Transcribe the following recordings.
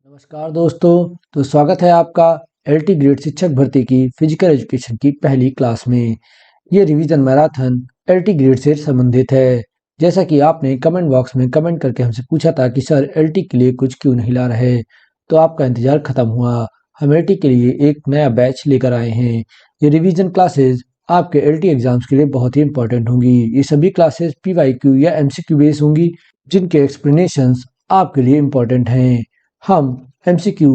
नमस्कार दोस्तों। तो स्वागत है आपका एलटी ग्रेड शिक्षक भर्ती की फिजिकल एजुकेशन की पहली क्लास में। ये रिवीजन मैराथन एलटी ग्रेड से संबंधित है। जैसा कि आपने कमेंट बॉक्स में कमेंट करके हमसे पूछा था कि सर एलटी के लिए कुछ क्यों नहीं ला रहे, तो आपका इंतजार खत्म हुआ। हम एलटी के लिए एक नया बैच लेकर आए हैं। ये रिवीजन क्लासेस आपके एलटी एग्जाम्स के लिए बहुत ही इंपॉर्टेंट होंगी। ये सभी क्लासेस पीवाईक्यू या एमसीक्यू बेस होंगी, जिनके एक्सप्लेनेशंस आपके लिए इंपॉर्टेंट हैं। हम एमसीक्यू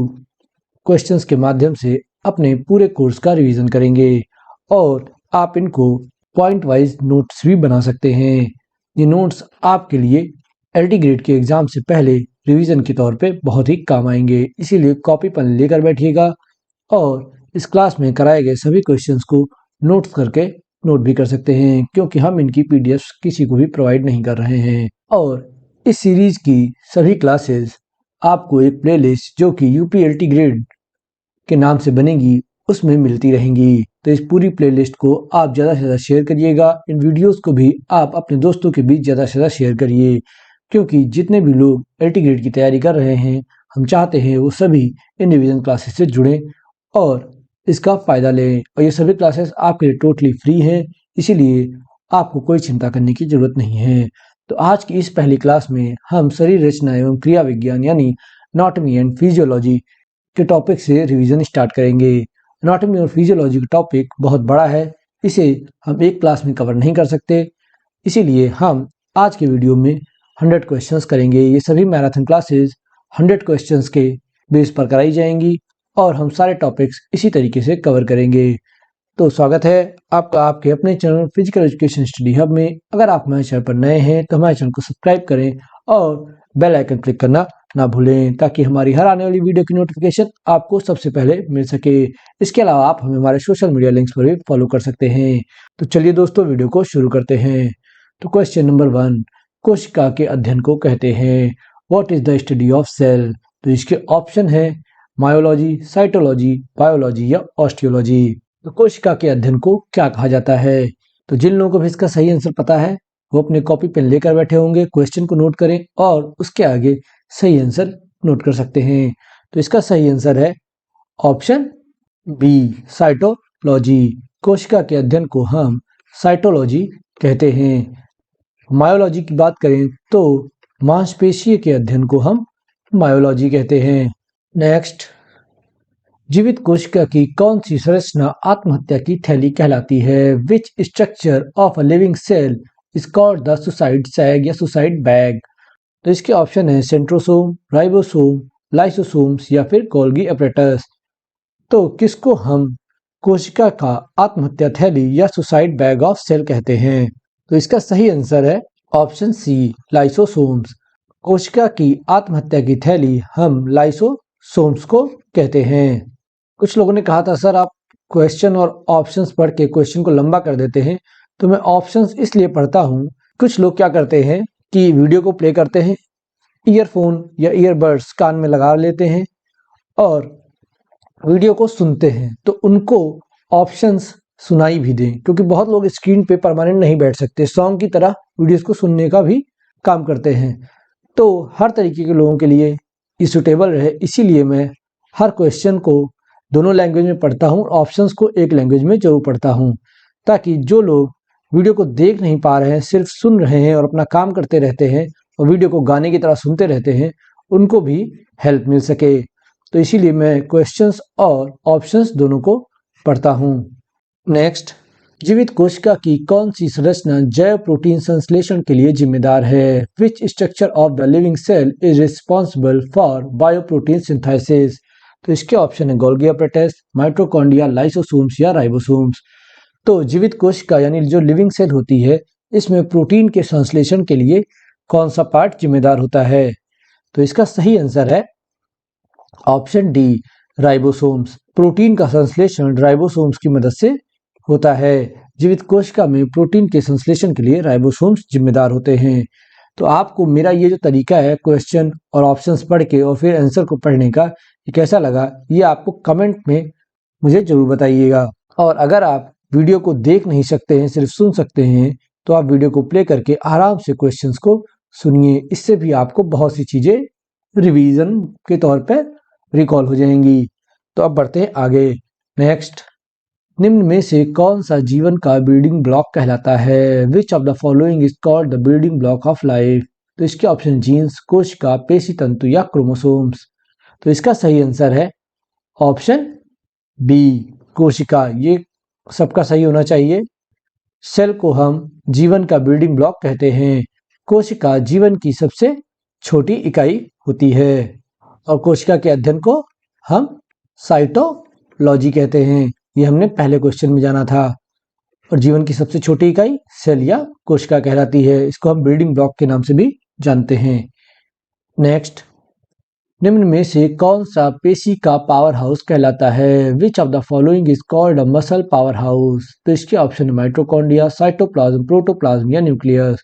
क्वेश्चंस के माध्यम से अपने पूरे कोर्स का रिवीजन करेंगे और आप इनको पॉइंट वाइज नोट्स भी बना सकते हैं। ये नोट्स आपके लिए एलटी ग्रेड के एग्जाम से पहले रिवीजन के तौर पे बहुत ही काम आएंगे, इसीलिए कॉपी पेन लेकर बैठिएगा और इस क्लास में कराए गए सभी क्वेश्चंस को नोट्स करके नोट भी कर सकते हैं, क्योंकि हम इनकी पीडीएफ किसी को भी प्रोवाइड नहीं कर रहे हैं। और इस सीरीज की सभी क्लासेस आपको एक प्लेलिस्ट जो कि यूपीएलटी ग्रेड के नाम से बनेगी उसमें मिलती रहेंगी। तो इस पूरी प्लेलिस्ट को आप ज़्यादा से ज़्यादा शेयर करिएगा। इन वीडियोस को भी आप अपने दोस्तों के बीच ज़्यादा से ज़्यादा शेयर करिए, क्योंकि जितने भी लोग एलटी ग्रेड की तैयारी कर रहे हैं, हम चाहते हैं वो सभी इन रिवीजन क्लासेस से जुड़ें और इसका फ़ायदा लें। और ये सभी क्लासेस आपके लिए टोटली फ्री हैं, इसीलिए आपको कोई चिंता करने की ज़रूरत नहीं है। तो आज की इस पहली क्लास में हम शरीर रचना एवं क्रिया विज्ञान यानी एनाटॉमी एंड फिजियोलॉजी के टॉपिक से रिवीजन स्टार्ट करेंगे। एनाटॉमी और फिजियोलॉजी का टॉपिक बहुत बड़ा है, इसे हम एक क्लास में कवर नहीं कर सकते, इसीलिए हम आज के वीडियो में 100 क्वेश्चंस करेंगे। ये सभी मैराथन क्लासेस 100 क्वेश्चंस के बेस पर कराई जाएंगी और हम सारे टॉपिक्स इसी तरीके से कवर करेंगे। तो स्वागत है आपका आपके अपने channel physical education study hub में। अगर आप हमारे चैनल पर नए हैं तो हमारे चैनल को सब्सक्राइब करें और बेल आइकन क्लिक करना ना भूलें, ताकि हमारी हर आने वाली वीडियो की नोटिफिकेशन आपको सबसे पहले मिल सके। इसके अलावा आप हमें हमारे सोशल मीडिया लिंक्स पर भी फॉलो कर सकते हैं। तो चलिए दोस्तों, वीडियो को शुरू करते हैं। तो क्वेश्चन नंबर 1, कोशिका के अध्ययन को कहते हैं what is the study of cell. तो इसके ऑप्शन है मायोलॉजी, साइटोलॉजी, बायोलॉजी या ऑस्टियोलॉजी। तो कोशिका के अध्ययन को क्या कहा जाता है? तो जिन लोगों को भी इसका सही आंसर पता है वो अपने कॉपी पेन लेकर बैठे होंगे, क्वेश्चन को नोट करें और उसके आगे सही आंसर नोट कर सकते हैं। तो इसका सही आंसर है ऑप्शन बी, साइटोलॉजी। कोशिका के अध्ययन को हम साइटोलॉजी कहते हैं। मायोलॉजी की बात करें तो मांसपेशी के अध्ययन को हम मायोलॉजी कहते हैं। नेक्स्ट, जीवित कोशिका की कौन सी संरचना आत्महत्या की थैली कहलाती है? Which structure of a living cell is called the suicide sac या सुसाइड बैग। तो इसके ऑप्शन है सेंट्रोसोम, राइबोसोम, लाइसोसोम्स या फिर गोल्गी अपरेटस। तो किसको हम कोशिका का आत्महत्या थैली या सुसाइड बैग ऑफ सेल कहते हैं? तो इसका सही आंसर है ऑप्शन सी, लाइसोसोम्स। कोशिका की आत्महत्या की थैली हम लाइसोसोम्स को कहते हैं। कुछ लोगों ने कहा था सर आप क्वेश्चन और ऑप्शंस पढ़ के क्वेश्चन को लंबा कर देते हैं, तो मैं ऑप्शंस इसलिए पढ़ता हूँ। कुछ लोग क्या करते हैं कि वीडियो को प्ले करते हैं, ईयरफोन या ईयरबड्स कान में लगा लेते हैं और वीडियो को सुनते हैं, तो उनको ऑप्शंस सुनाई भी दें, क्योंकि बहुत लोग स्क्रीन पे परमानेंट नहीं बैठ सकते, सॉन्ग की तरह वीडियोस को सुनने का भी काम करते हैं। तो हर तरीके के लोगों के लिए ये सुटेबल रहे, इसीलिए मैं हर क्वेश्चन को दोनों लैंग्वेज में पढ़ता हूँ, ऑप्शंस को एक लैंग्वेज में जरूर पढ़ता हूँ, ताकि जो लोग वीडियो को देख नहीं पा रहे हैं, सिर्फ सुन रहे हैं और अपना काम करते रहते हैं और वीडियो को गाने की तरह सुनते रहते हैं, उनको भी हेल्प मिल सके। तो इसीलिए मैं क्वेश्चंस और ऑप्शंस दोनों को पढ़ता हूँ। नेक्स्ट, जीवित कोशिका की कौन सी संरचना जैव प्रोटीन संश्लेषण के लिए जिम्मेदार है? Which structure of the living cell is responsible for bioprotein synthesis. तो इसके ऑप्शन है गोल्गी अपरेटस, माइटोकॉन्ड्रिया, लाइसोसोम्स या राइबोसोम्स। तो जीवित कोशिका यानी जो लिविंग सेल होती है, इसमें प्रोटीन के संश्लेषण के लिए कौन सा पार्ट जिम्मेदार होता है? तो इसका सही आंसर है ऑप्शन डी, राइबोसोम्स। प्रोटीन का संश्लेषण राइबोसोम्स की मदद से होता है। जीवित कोशिका में प्रोटीन के संश्लेषण के लिए राइबोसोम्स जिम्मेदार होते हैं। तो आपको मेरा ये जो तरीका है क्वेश्चन और ऑप्शंस पढ़ के और फिर आंसर को पढ़ने का, ये कैसा लगा, ये आपको कमेंट में मुझे जरूर बताइएगा। और अगर आप वीडियो को देख नहीं सकते हैं, सिर्फ सुन सकते हैं, तो आप वीडियो को प्ले करके आराम से क्वेश्चंस को सुनिए। इससे भी आपको बहुत सी चीज़ें रिवीजन के तौर पर रिकॉल हो जाएंगी। तो अब बढ़ते हैं आगे। नेक्स्ट, निम्न में से कौन सा जीवन का बिल्डिंग ब्लॉक कहलाता है? Which of the following is called the building block of life? तो इसके ऑप्शन जीन्स, कोशिका, पेशी तंतु या क्रोमोसोम्स। तो इसका सही आंसर है ऑप्शन बी, कोशिका। ये सबका सही होना चाहिए। सेल को हम जीवन का बिल्डिंग ब्लॉक कहते हैं। कोशिका जीवन की सबसे छोटी इकाई होती है और कोशिका के अध्ययन को हम साइटोलॉजी कहते हैं। ये हमने पहले क्वेश्चन में जाना था। और जीवन की सबसे छोटी इकाई सेल या कोशिका कहलाती है। इसको हम बिल्डिंग ब्लॉक के नाम से भी जानते हैं। नेक्स्ट, निम्न में से कौन सा पेशी का पावर हाउस कहलाता है? Which of the following is called a muscle power house? तो इसके ऑप्शन है माइटोकॉन्ड्रिया, साइटोप्लाज्म, प्रोटोप्लाज्म या न्यूक्लियस।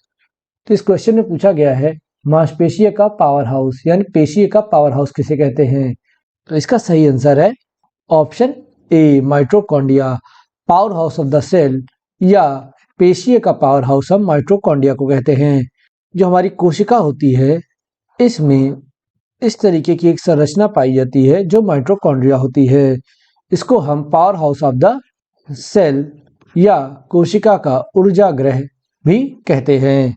तो इस क्वेश्चन में पूछा गया है मांसपेशीय का पावर हाउस यानी पेशीय का पावर हाउस किसे कहते हैं? तो इसका सही आंसर है option A, mitochondria. Power house of the cell या पेशीय का पावर हाउस हम माइटोकॉन्ड्रिया को कहते हैं। जो हमारी कोशिका होती है इसमें इस तरीके की एक संरचना पाई जाती है जो माइटोकॉन्ड्रिया होती है। इसको हम power house of the cell या कोशिका का ऊर्जा गृह भी कहते हैं।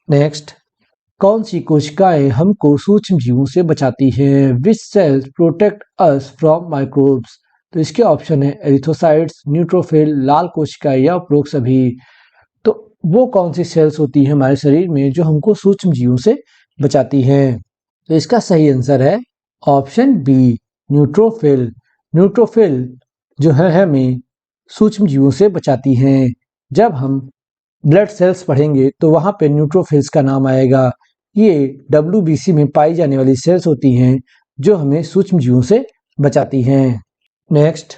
नेक्स्ट, कौन सी कोशिकाएं हमको सूक्ष्म जीवों से बचाती हैं? Which cells protect us from microbes? तो इसके ऑप्शन है एरिथ्रोसाइट्स, न्यूट्रोफिल, लाल कोशिकाएं या उपरोक्त सभी। तो वो कौन सी सेल्स होती हैं हमारे शरीर में जो हमको सूक्ष्म जीवों से बचाती हैं? तो इसका सही आंसर है ऑप्शन बी, न्यूट्रोफिल। न्यूट्रोफिल जो है हमें सूक्ष्म जीवों से बचाती हैं। जब हम ब्लड सेल्स पढ़ेंगे तो वहां पे न्यूट्रोफिल्स का नाम आएगा। ये WBC में पाई जाने वाली सेल्स होती हैं जो हमें सूक्ष्म जीवों से बचाती हैं। नेक्स्ट,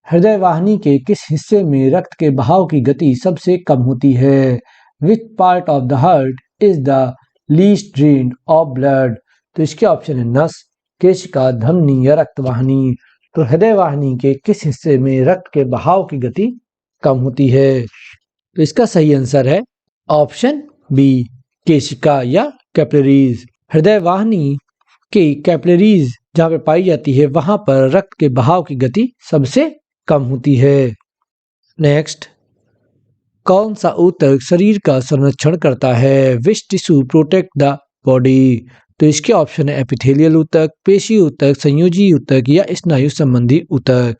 हृदय वाहिनी के किस हिस्से में रक्त के बहाव की गति सबसे कम होती है? Which part of the heart is the least drained of blood? तो इसके ऑप्शन है नस, केशिका, धमनी या रक्त वाहिनी। तो हृदय वाहिनी के किस हिस्से में रक्त के बहाव की गति कम होती है? तो इसका सही आंसर है ऑप्शन बी, केशिका या कैपिलरीज। हृदय वाहिनी के कैपिलरीज जहाँ पे पाई जाती है वहां पर रक्त के बहाव की गति सबसे कम होती है। नेक्स्ट, कौन सा ऊतक शरीर का संरक्षण करता है? विच टिश्यू प्रोटेक्ट द बॉडी? तो इसके ऑप्शन है एपिथेलियल ऊतक, पेशी ऊतक, संयोजी ऊतक या स्नायु संबंधी ऊतक।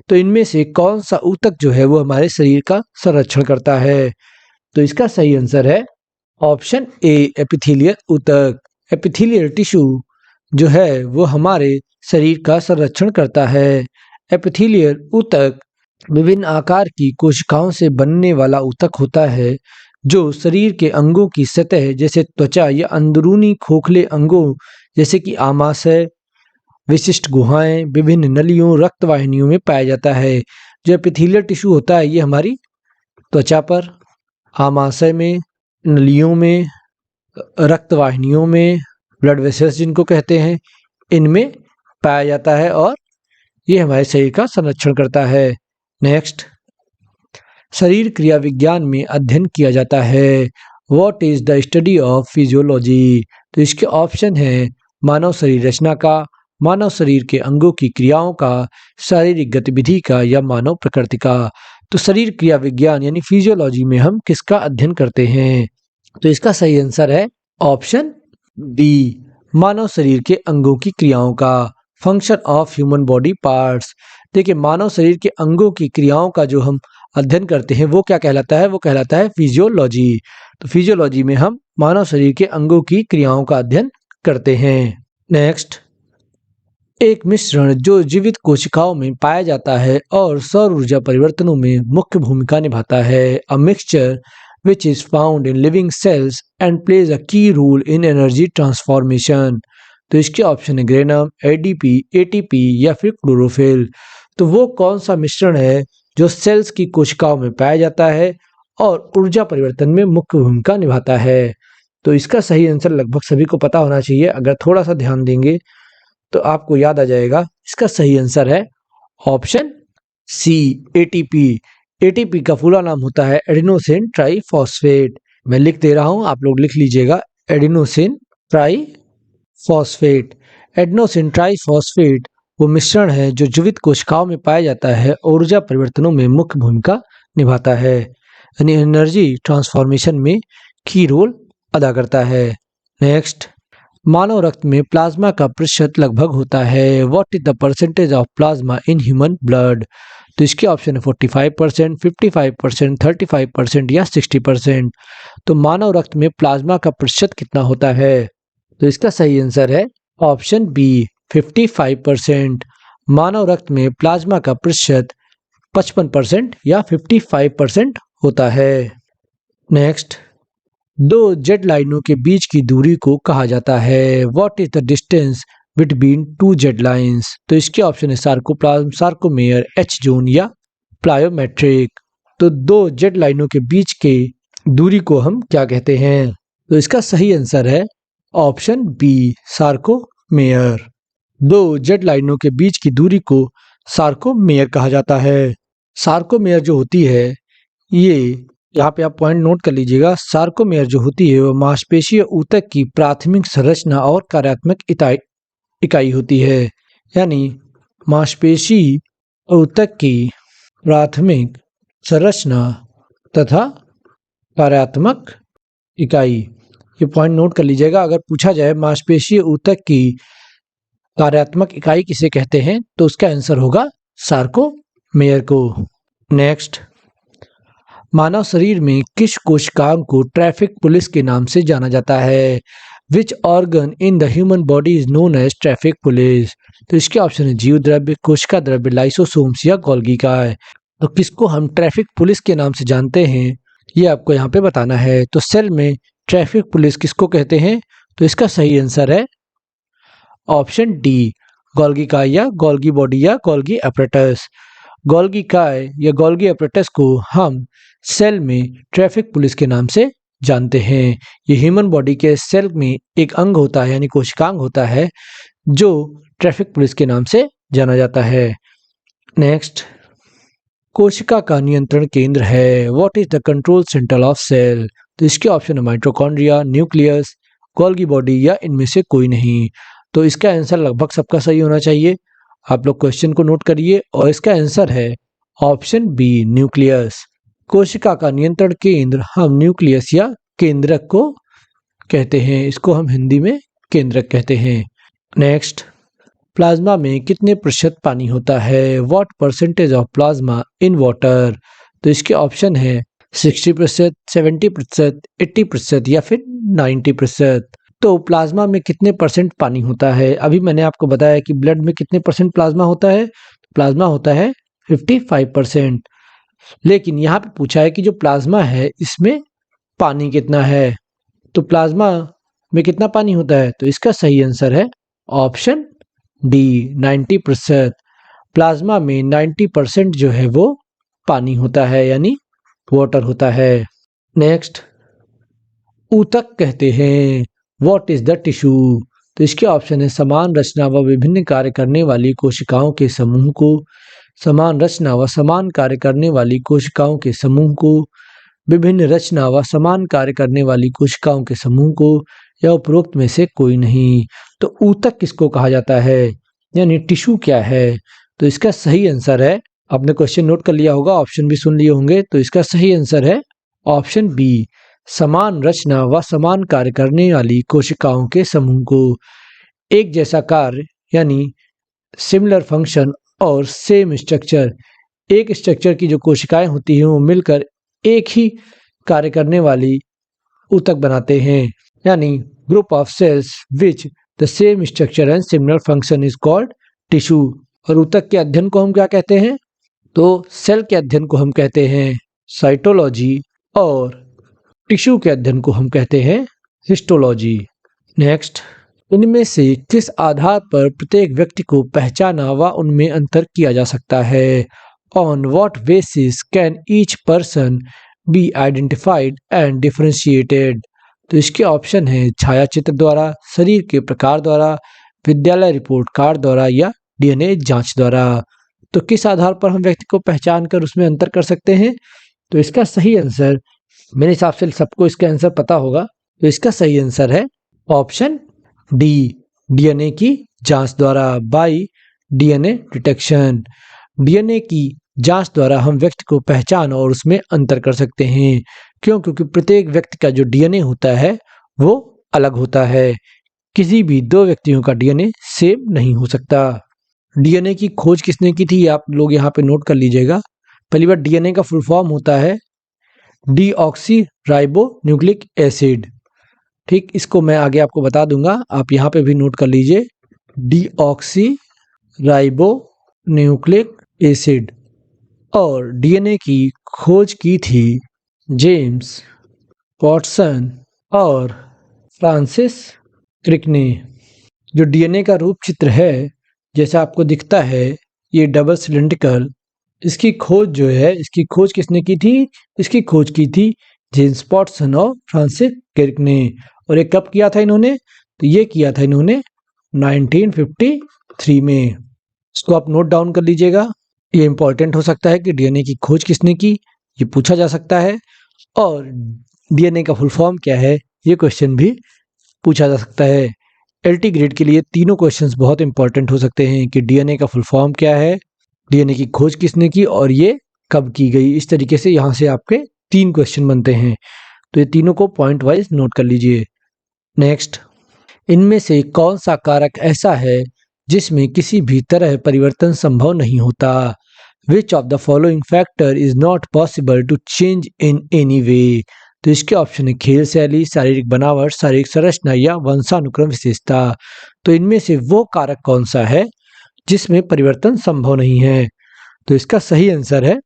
तो इनमें से कौन सा ऊतक जो है वो हमारे शरीर का संरक्षण करता है? तो इसका सही आंसर है ऑप्शन ए, एपिथेलियल ऊतक। एपिथेलियल टिश्यू जो है वो हमारे शरीर का संरक्षण करता है। एपिथेलियल ऊतक विभिन्न आकार की कोशिकाओं से बनने वाला ऊतक होता है जो शरीर के अंगों की सतह जैसे त्वचा या अंदरूनी खोखले अंगों जैसे कि आमाशय, विशिष्ट गुहाएं, विभिन्न नलियों, रक्त वाहिनियों में पाया जाता है। जो एपिथेलियल टिश्यू होता है ये हमारी त्वचा पर, आमाशय में, नलियों में, रक्त वाहिनियों में, ब्लड वेसल्स जिनको कहते हैं, इनमें पाया जाता है और ये हमारे शरीर का संरक्षण करता है। नेक्स्ट, शरीर क्रिया विज्ञान में अध्ययन किया जाता है। What is the study of physiology? तो इसके ऑप्शन है मानव शरीर रचना का, मानव शरीर के अंगों की क्रियाओं का, शारीरिक गतिविधि का या मानव प्रकृति का। तो शरीर क्रिया विज्ञान यानी फिजियोलॉजी में हम किसका अध्ययन करते हैं? तो इसका सही आंसर है ऑप्शन बी, मानव शरीर के अंगों की क्रियाओं का। Function of human body parts. देखिए, मानव शरीर के अंगों की क्रियाओं का जो हम अध्ययन करते हैं वो क्या कहलाता है? वो कहलाता है फिजियोलॉजी। तो फिजियोलॉजी में हम मानव शरीर के अंगों की क्रियाओं का अध्ययन करते हैं। नेक्स्ट, एक मिश्रण जो जीवित कोशिकाओं में पाया जाता है और सौर ऊर्जा परिवर्तनों में मुख्य भूमिका निभाता है। A mixture which is found in living cells and plays a key role in energy transformation। तो इसके ऑप्शन है ग्रेनम, ADP, ATP या फिर क्लोरोफिल। तो वो कौन सा मिश्रण है जो सेल्स की कोशिकाओं में पाया जाता है और ऊर्जा परिवर्तन में मुख्य भूमिका निभाता है? तो इसका सही आंसर लगभग सभी को पता होना चाहिए। अगर थोड़ा सा ध्यान देंगे तो आपको याद आ जाएगा। इसका सही आंसर है ऑप्शन सी, ATP। ATP का पूरा नाम होता है एडिनोसिन ट्राइफॉस्फेट। मैं लिख दे रहा हूं, आप लोग लिख लीजिएगा, एडिनोसिन ट्राइफॉस्फेट। एडेनोसिन ट्राइफॉस्फेट वो मिश्रण है जो जीवित कोशिकाओं में पाया जाता है और ऊर्जा परिवर्तनों में मुख्य भूमिका निभाता है, यानी एनर्जी ट्रांसफॉर्मेशन में की रोल अदा करता है। नेक्स्ट, मानव रक्त में प्लाज्मा का प्रतिशत लगभग होता है। What is the percentage of plasma in human blood? तो इसके ऑप्शन है 45%, 55%, 35% या 60%। तो मानव रक्त में प्लाज्मा का प्रतिशत कितना होता है? तो इसका सही आंसर है ऑप्शन बी 55%। मानव रक्त में प्लाज्मा का प्रतिशत 55% या 55% होता है। नेक्स्ट, दो जेट लाइनों के बीच की दूरी को कहा जाता है। What is the distance between two jet lines? तो इसके ऑप्शन है सार्कोप्लाज्म, सार्कोमेयर, एच जोन या प्लायोमेट्रिक। तो दो जेट लाइनों के बीच के दूरी को हम क्या कहते हैं? तो इसका सही आंसर है ऑप्शन बी सार्कोमेयर। दो जेट लाइनों के बीच की दूरी को सार्कोमेयर कहा जाता है। सार्कोमेयर जो होती है, ये यहाँ पे आप पॉइंट नोट कर लीजिएगा, सार्कोमेयर जो होती है वो मांसपेशीय ऊतक की प्राथमिक संरचना और कार्यात्मक इकाई होती है। यानी मांसपेशी ऊतक की प्राथमिक संरचना तथा कार्यात्मक इकाई, ये पॉइंट नोट कर लीजिएगा। अगर पूछा जाए मांसपेशीय ऊतक की कार्यात्मक इकाई किसे कहते हैं, तो उसका आंसर होगा सार्कोमेयर को। नेक्स्ट, मानव शरीर में किस कोशिकाओं को ट्रैफिक पुलिस के नाम से जाना जाता है? Which organ in the human body is known as traffic police? तो इसके ऑप्शन है जीव द्रव्य, कोशिका द्रव्य, लाइसोसोम्स या गोल्गी का है। तो किसको हम ट्रैफिक पुलिस के नाम से जानते हैं, ये आपको यहाँ पे बताना है। तो सेल में ट्रैफिक पुलिस किसको कहते हैं? तो इसका सही आंसर है ऑप्शन डी गोल्गी काय या गोल्गी बॉडी या गोल्गी अपरेटस। गोल्गी काय या गोल्गी अपरेटस को हम सेल में ट्रैफिक पुलिस के नाम से जानते हैं। ये ह्यूमन बॉडी के सेल में एक अंग होता है, यानी कोशिकांग होता है, जो ट्रैफिक पुलिस के नाम से जाना जाता है। नेक्स्ट, कोशिका का नियंत्रण केंद्र है। What is the control centre of cell? तो इसके ऑप्शन है माइटोकॉन्ड्रिया, न्यूक्लियस, गोल्गी बॉडी या इनमें से कोई नहीं। तो इसका आंसर लगभग सबका सही होना चाहिए। आप लोग क्वेश्चन को नोट करिए और इसका आंसर है ऑप्शन बी न्यूक्लियस। कोशिका का नियंत्रण केंद्र हम न्यूक्लियस या केंद्रक को कहते हैं, इसको हम हिंदी में केंद्रक कहते हैं। नेक्स्ट, प्लाज्मा में कितने प्रतिशत पानी होता है? What percentage of plasma in water? तो इसके ऑप्शन है 60%, 70%, 80% या फिर 90%। तो प्लाज्मा में कितने परसेंट पानी होता है? अभी मैंने आपको बताया कि ब्लड में कितने परसेंट प्लाज्मा होता है। प्लाज्मा होता है 55%। लेकिन यहाँ पे पूछा है कि जो प्लाज्मा है इसमें पानी कितना है, तो प्लाज्मा में कितना पानी होता है? तो इसका सही आंसर है ऑप्शन डी 90%। प्लाज्मा में 90% जो है वो पानी होता है, यानी वाटर होता है। नेक्स्ट, ऊतक कहते हैं व्हाट इज द टिश्यू? तो इसके ऑप्शन है समान रचना व विभिन्न कार्य करने वाली कोशिकाओं के समूह को, समान रचना व समान कार्य करने वाली कोशिकाओं के समूह को, विभिन्न रचना व समान कार्य करने वाली कोशिकाओं के समूह को, या उपरोक्त में से कोई नहीं। तो ऊतक किसको कहा जाता है, यानी टिश्यू क्या है? तो इसका सही आंसर है, आपने क्वेश्चन नोट कर लिया होगा, ऑप्शन भी सुन लिए होंगे, तो इसका सही आंसर है ऑप्शन बी समान रचना व समान कार्य करने वाली कोशिकाओं के समूह को। एक जैसा कार्य यानी सिमिलर फंक्शन और सेम स्ट्रक्चर, एक स्ट्रक्चर की जो कोशिकाएं होती हैं वो मिलकर एक ही कार्य करने वाली ऊतक बनाते हैं, यानी group of cells which the same structure and similar function is called tissue. और ऊतक के अध्ययन को हम क्या कहते हैं? तो सेल के अध्ययन को हम कहते हैं साइटोलॉजी और टिश्यू के अध्ययन को हम कहते हैं हिस्टोलॉजी। नेक्स्ट, इनमें से किस आधार पर प्रत्येक व्यक्ति को पहचाना व उनमें अंतर किया जा सकता है? On what basis can each person be identified and differentiated? तो इसके ऑप्शन है छायाचित्र द्वारा, शरीर के प्रकार द्वारा, विद्यालय रिपोर्ट कार्ड द्वारा या डीएनए जांच द्वारा। तो किस आधार पर हम व्यक्ति को पहचान कर उसमें अंतर कर सकते हैं? तो इसका सही आंसर, मेरे हिसाब से सबको इसका आंसर पता होगा, तो इसका सही आंसर है ऑप्शन डी डीएनए की जांच द्वारा, बाई डीएनए डिटेक्शन। डीएनए की जांच द्वारा हम व्यक्ति को पहचान और उसमें अंतर कर सकते हैं। क्यों? क्योंकि प्रत्येक व्यक्ति का जो डीएनए होता है वो अलग होता है। किसी भी दो व्यक्तियों का डीएनए सेम नहीं हो सकता। डीएनए की खोज किसने की थी, आप लोग यहाँ पे नोट कर लीजिएगा। पहली बार डीएनए का फुल फॉर्म होता है डीऑक्सी राइबो न्यूक्लिक एसिड। ठीक, इसको मैं आगे आपको बता दूंगा, आप यहाँ पे भी नोट कर लीजिए। Deoxy ribo nucleic acid. और डीएनए की खोज की थी जेम्स वाटसन और फ्रांसिस क्रिक ने। जो डीएनए का रूप चित्र है जैसा आपको दिखता है, ये डबल सिलेंड्रिकल। इसकी खोज जो है, इसकी खोज किसने की थी? इसकी खोज की थी जेम्स वाटसन और फ्रांसिस क्रिक ने। और ये कब किया था इन्होंने? तो ये किया था इन्होंने 1953 में। इसको आप नोट डाउन कर लीजिएगा। ये इंपॉर्टेंट हो सकता है कि डीएनए की खोज किसने की, ये पूछा जा सकता है। और डीएनए का फुल फॉर्म क्या है, ये क्वेश्चन भी पूछा जा सकता है। एलटी ग्रेड के लिए तीनों क्वेश्चंस बहुत इंपॉर्टेंट हो सकते हैं कि डीएनए का फुल फॉर्म क्या है, डीएनए की खोज किसने की और ये कब की गई। इस तरीके से यहाँ से आपके 3 क्वेश्चन बनते हैं। तो ये तीनों को पॉइंट वाइज नोट कर लीजिए। नेक्स्ट, इनमें से कौन सा कारक ऐसा है जिसमें किसी भी तरह परिवर्तन संभव नहीं होता? Which of the following factor is not possible to change in any way? तो इसके ऑप्शन है खेल शैली, शारीरिक बनावट, शारीरिक संरचना या वंशानुक्रम विशेषता। तो इनमें से वो कारक कौन सा है जिसमें परिवर्तन संभव नहीं है? तो इसका सही आंसर है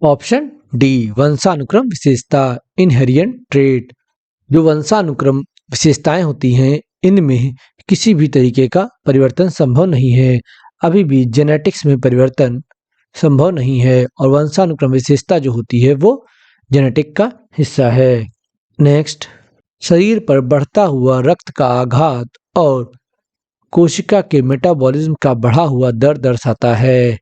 ऑप्शन डी, वंशानुक्रम विशेषता, इनहेरिएंट ट्रेट। जो वंशानुक्रम विशेषताएं होती हैं, इनमें किसी भी तरीके का परिवर्तन संभव नहीं है। अभी भी जेनेटिक्स में परिवर्तन संभव नहीं है और वंशानुक्रम विशेषता जो होती है वो जेनेटिक का हिस्सा है। नेक्स्ट, शरीर पर बढ़ता हुआ रक्त का आघात और कोशिका के मेटाबॉलिज्म का बढ़ा हुआ दर दर्शाता है।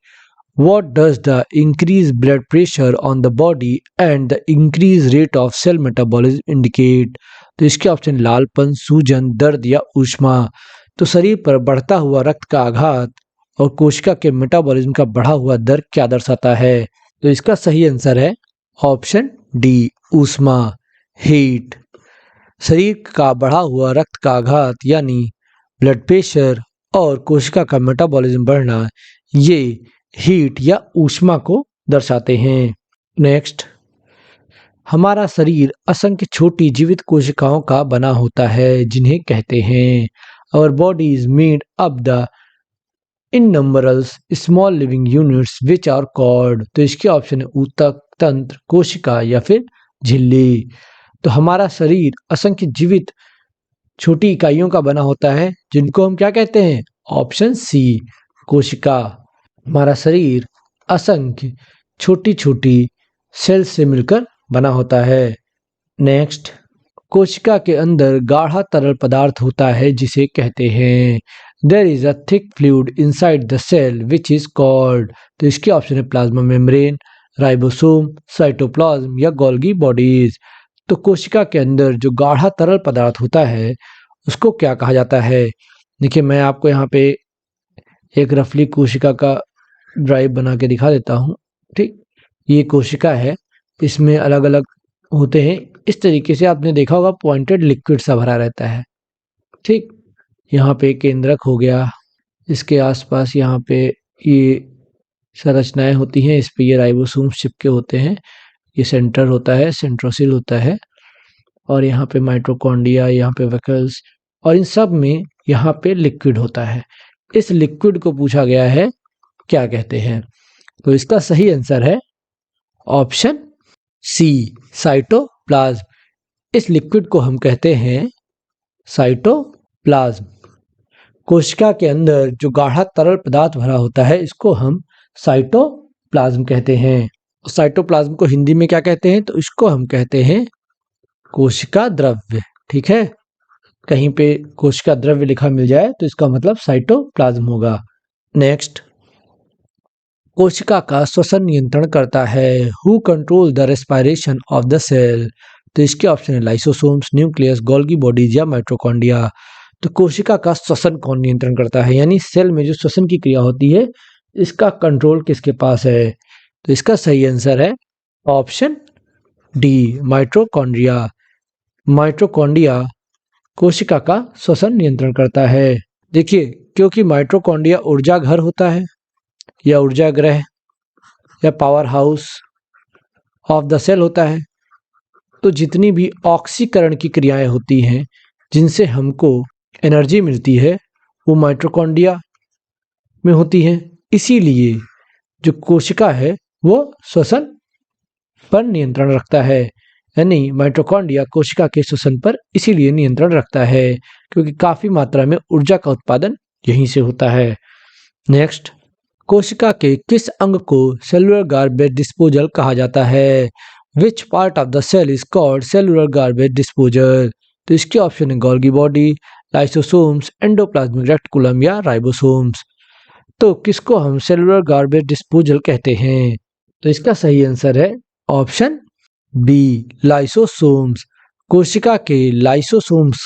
What does the increased blood pressure on the body and the increased rate of cell metabolism indicate? तो इसके ऑप्शन लालपन, सूजन, दर्द या ऊष्मा। तो शरीर पर बढ़ता हुआ रक्त का आघात और कोशिका के मेटाबॉलिज्म का बढ़ा हुआ दर क्या दर्शाता है? तो इसका सही आंसर है ऑप्शन डी, ऊष्मा, हीट। शरीर का बढ़ा हुआ रक्त का आघात यानी ब्लड प्रेशर और कोशिका का मेटाबॉलिज्म बढ़ना, ये हीट या ऊष्मा को दर्शाते हैं। नेक्स्ट, हमारा शरीर असंख्य छोटी जीवित कोशिकाओं का बना होता है जिन्हें कहते हैं। Our body is made up the innumerable small living units which are called. तो इसके ऑप्शन है ऊतक, तंत्र, कोशिका या फिर झिल्ली। तो हमारा शरीर असंख्य जीवित छोटी इकाइयों का बना होता है जिनको हम क्या कहते हैं? ऑप्शन सी, कोशिका। हमारा शरीर असंख्य छोटी छोटी सेल से मिलकर बना होता है। नेक्स्ट, कोशिका के अंदर गाढ़ा तरल पदार्थ होता है जिसे कहते हैं। There is a thick fluid inside the cell which is called. तो इसके ऑप्शन है प्लाज्मा मेम्ब्रेन, राइबोसोम, साइटोप्लाज्म या गोल्गी बॉडीज। तो कोशिका के अंदर जो गाढ़ा तरल पदार्थ होता है उसको क्या कहा जाता है? देखिए, मैं आपको यहाँ पे एक रफली कोशिका का ड्राइव बना के दिखा देता हूँ। ठीक, ये कोशिका है, इसमें अलग अलग होते हैं। इस तरीके से आपने देखा होगा पॉइंटेड लिक्विड सा भरा रहता है। ठीक, यहाँ पे केंद्रक हो गया, इसके आसपास यहाँ पे ये संरचनाएं होती हैं, इस पे ये राइबोसोम्स चिपके होते हैं। ये सेंटर होता है, सेंट्रोसिल होता है, और यहाँ पे माइटोकॉन्ड्रिया, यहाँ पे वेकल्स, और इन सब में यहाँ पे लिक्विड होता है। इस लिक्विड को पूछा गया है क्या कहते हैं? तो इसका सही आंसर है ऑप्शन सी, साइटोप्लाज्म। इस लिक्विड को हम कहते हैं साइटोप्लाज्म। कोशिका के अंदर जो गाढ़ा तरल पदार्थ भरा होता है इसको हम साइटोप्लाज्म कहते हैं। साइटोप्लाज्म को हिंदी में क्या कहते हैं? तो इसको हम कहते हैं कोशिका द्रव्य। ठीक है, कहीं पे कोशिका द्रव्य लिखा मिल जाए तो इसका मतलब साइटोप्लाज्म होगा। नेक्स्ट, कोशिका का श्वसन नियंत्रण करता है। Who control the respiration of the cell? तो इसके ऑप्शन है लाइसोसोम्स, न्यूक्लियस, गोल्गी बॉडीज या माइटोकॉन्ड्रिया। तो कोशिका का श्वसन कौन नियंत्रण करता है, यानी सेल में जो श्वसन की क्रिया होती है इसका कंट्रोल किसके पास है? तो इसका सही आंसर है ऑप्शन डी, माइटोकॉन्ड्रिया। माइटोकॉन्ड्रिया कोशिका का श्वसन नियंत्रण करता है। देखिए, क्योंकि माइटोकॉन्ड्रिया ऊर्जा घर होता है या ऊर्जा ग्रह या power house of the cell होता है, तो जितनी भी ऑक्सीकरण की क्रियाएं होती हैं जिनसे हमको एनर्जी मिलती है वो माइटोकॉन्ड्रिया में होती हैं। इसीलिए जो कोशिका है वो श्वसन पर नियंत्रण रखता है, यानी माइटोकॉन्ड्रिया कोशिका के श्वसन पर इसीलिए नियंत्रण रखता है क्योंकि काफी मात्रा में ऊर्जा का उत्पादन यहीं से होता है। नेक्स्ट, कोशिका के किस अंग को सेलुलर गार्बेज डिस्पोजल कहा जाता है? Which part of the cell is called cellular garbage disposal? तो इसके ऑप्शन है Golgi body, lysosomes, endoplasmic reticulum या राइबोसोम्स। तो किसको हम सेलुलर गार्बेज डिस्पोजल कहते हैं? तो इसका सही आंसर है ऑप्शन बी, लाइसोसोम्स। कोशिका के लाइसोसोम्स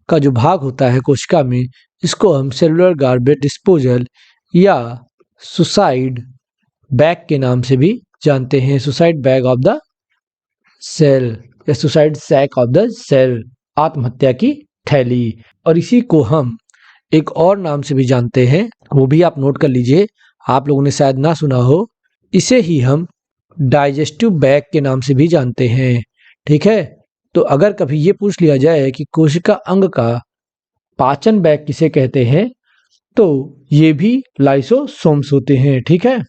का जो भाग होता है कोशिका में, इसको हम सेलुलर गार्बेज डिस्पोजल या सुसाइड बैग के नाम से भी जानते हैं। Suicide bag of the cell या suicide sac of the cell, आत्महत्या की थैली। और इसी को हम एक और नाम से भी जानते हैं, वो भी आप नोट कर लीजिए, आप लोगों ने शायद ना सुना हो। इसे ही हम डाइजेस्टिव बैग के नाम से भी जानते हैं। ठीक है, तो अगर कभी ये पूछ लिया जाए कि कोशिका अंग का पाचन बैग किसे कहते हैं, तो ये भी लाइसोसोम्स होते हैं। ठीक है,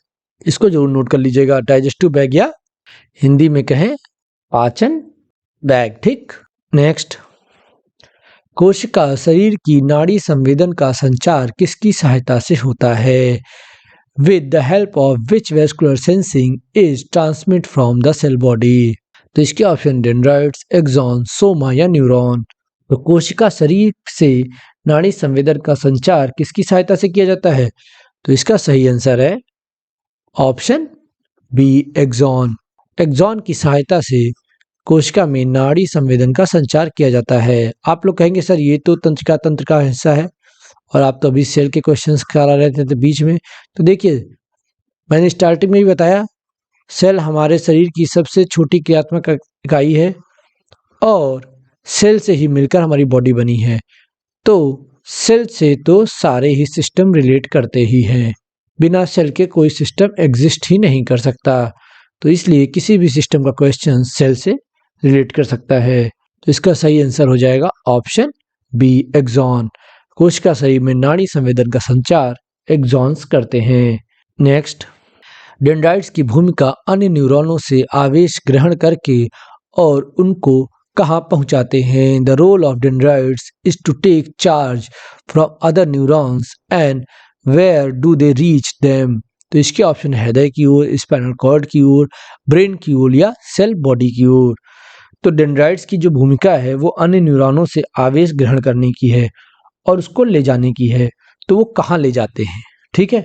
इसको जरूर नोट कर लीजिएगा, डाइजेस्टिव बैग या हिंदी में कहें पाचन बैग। ठीक, नेक्स्ट, कोशिका शरीर की नाड़ी संवेदन का संचार किसकी सहायता से होता है? With the help of which vascular sensing is transmit from the cell body? तो इसके ऑप्शन डेंड्राइट्स, एक्सॉन, सोमा या न्यूरॉन। तो कोशिका शरीर से नाड़ी संवेदन का संचार किसकी सहायता से किया जाता है? तो इसका सही आंसर है ऑप्शन बी, एक्सॉन। एक्सॉन की सहायता से कोशिका में नाड़ी संवेदन का संचार किया जाता है। आप लोग कहेंगे सर ये तो तंत्र का हिस्सा है और आप तो अभी सेल के क्वेश्चंस करा रहे थे तो बीच में। तो देखिए, मैंने स्टार्टिंग में ही बताया, सेल हमारे शरीर की सबसे छोटी क्रियात्मक इकाई है और सेल से ही मिलकर हमारी बॉडी बनी है। तो सेल से तो सारे ही सिस्टम रिलेट करते ही हैं, बिना सेल के कोई सिस्टम एग्जिस्ट ही नहीं कर सकता। तो इसलिए किसी भी सिस्टम का क्वेश्चन सेल से रिलेट कर सकता है। तो इसका सही आंसर हो जाएगा ऑप्शन बी, एक्सॉन। कोशिका शरीर में नाड़ी संवेदन का संचार एक्सॉन्स करते हैं। नेक्स्ट, डेंड्राइट्स की भूमिका अन्य न्यूरॉनों से आवेश ग्रहण करके और उनको कहाँ पहुंचाते हैं? The role of dendrites is to take charge from other neurons and where do they reach them? तो इसके ऑप्शन है हृदय की ओर, स्पाइनल कॉर्ड की ओर, ब्रेन की ओर या सेल बॉडी की ओर। तो डेंड्राइट्स की जो भूमिका है वो अन्य न्यूरॉनों से आवेश ग्रहण करने की है और उसको ले जाने की है। तो वो कहाँ ले जाते हैं? ठीक है,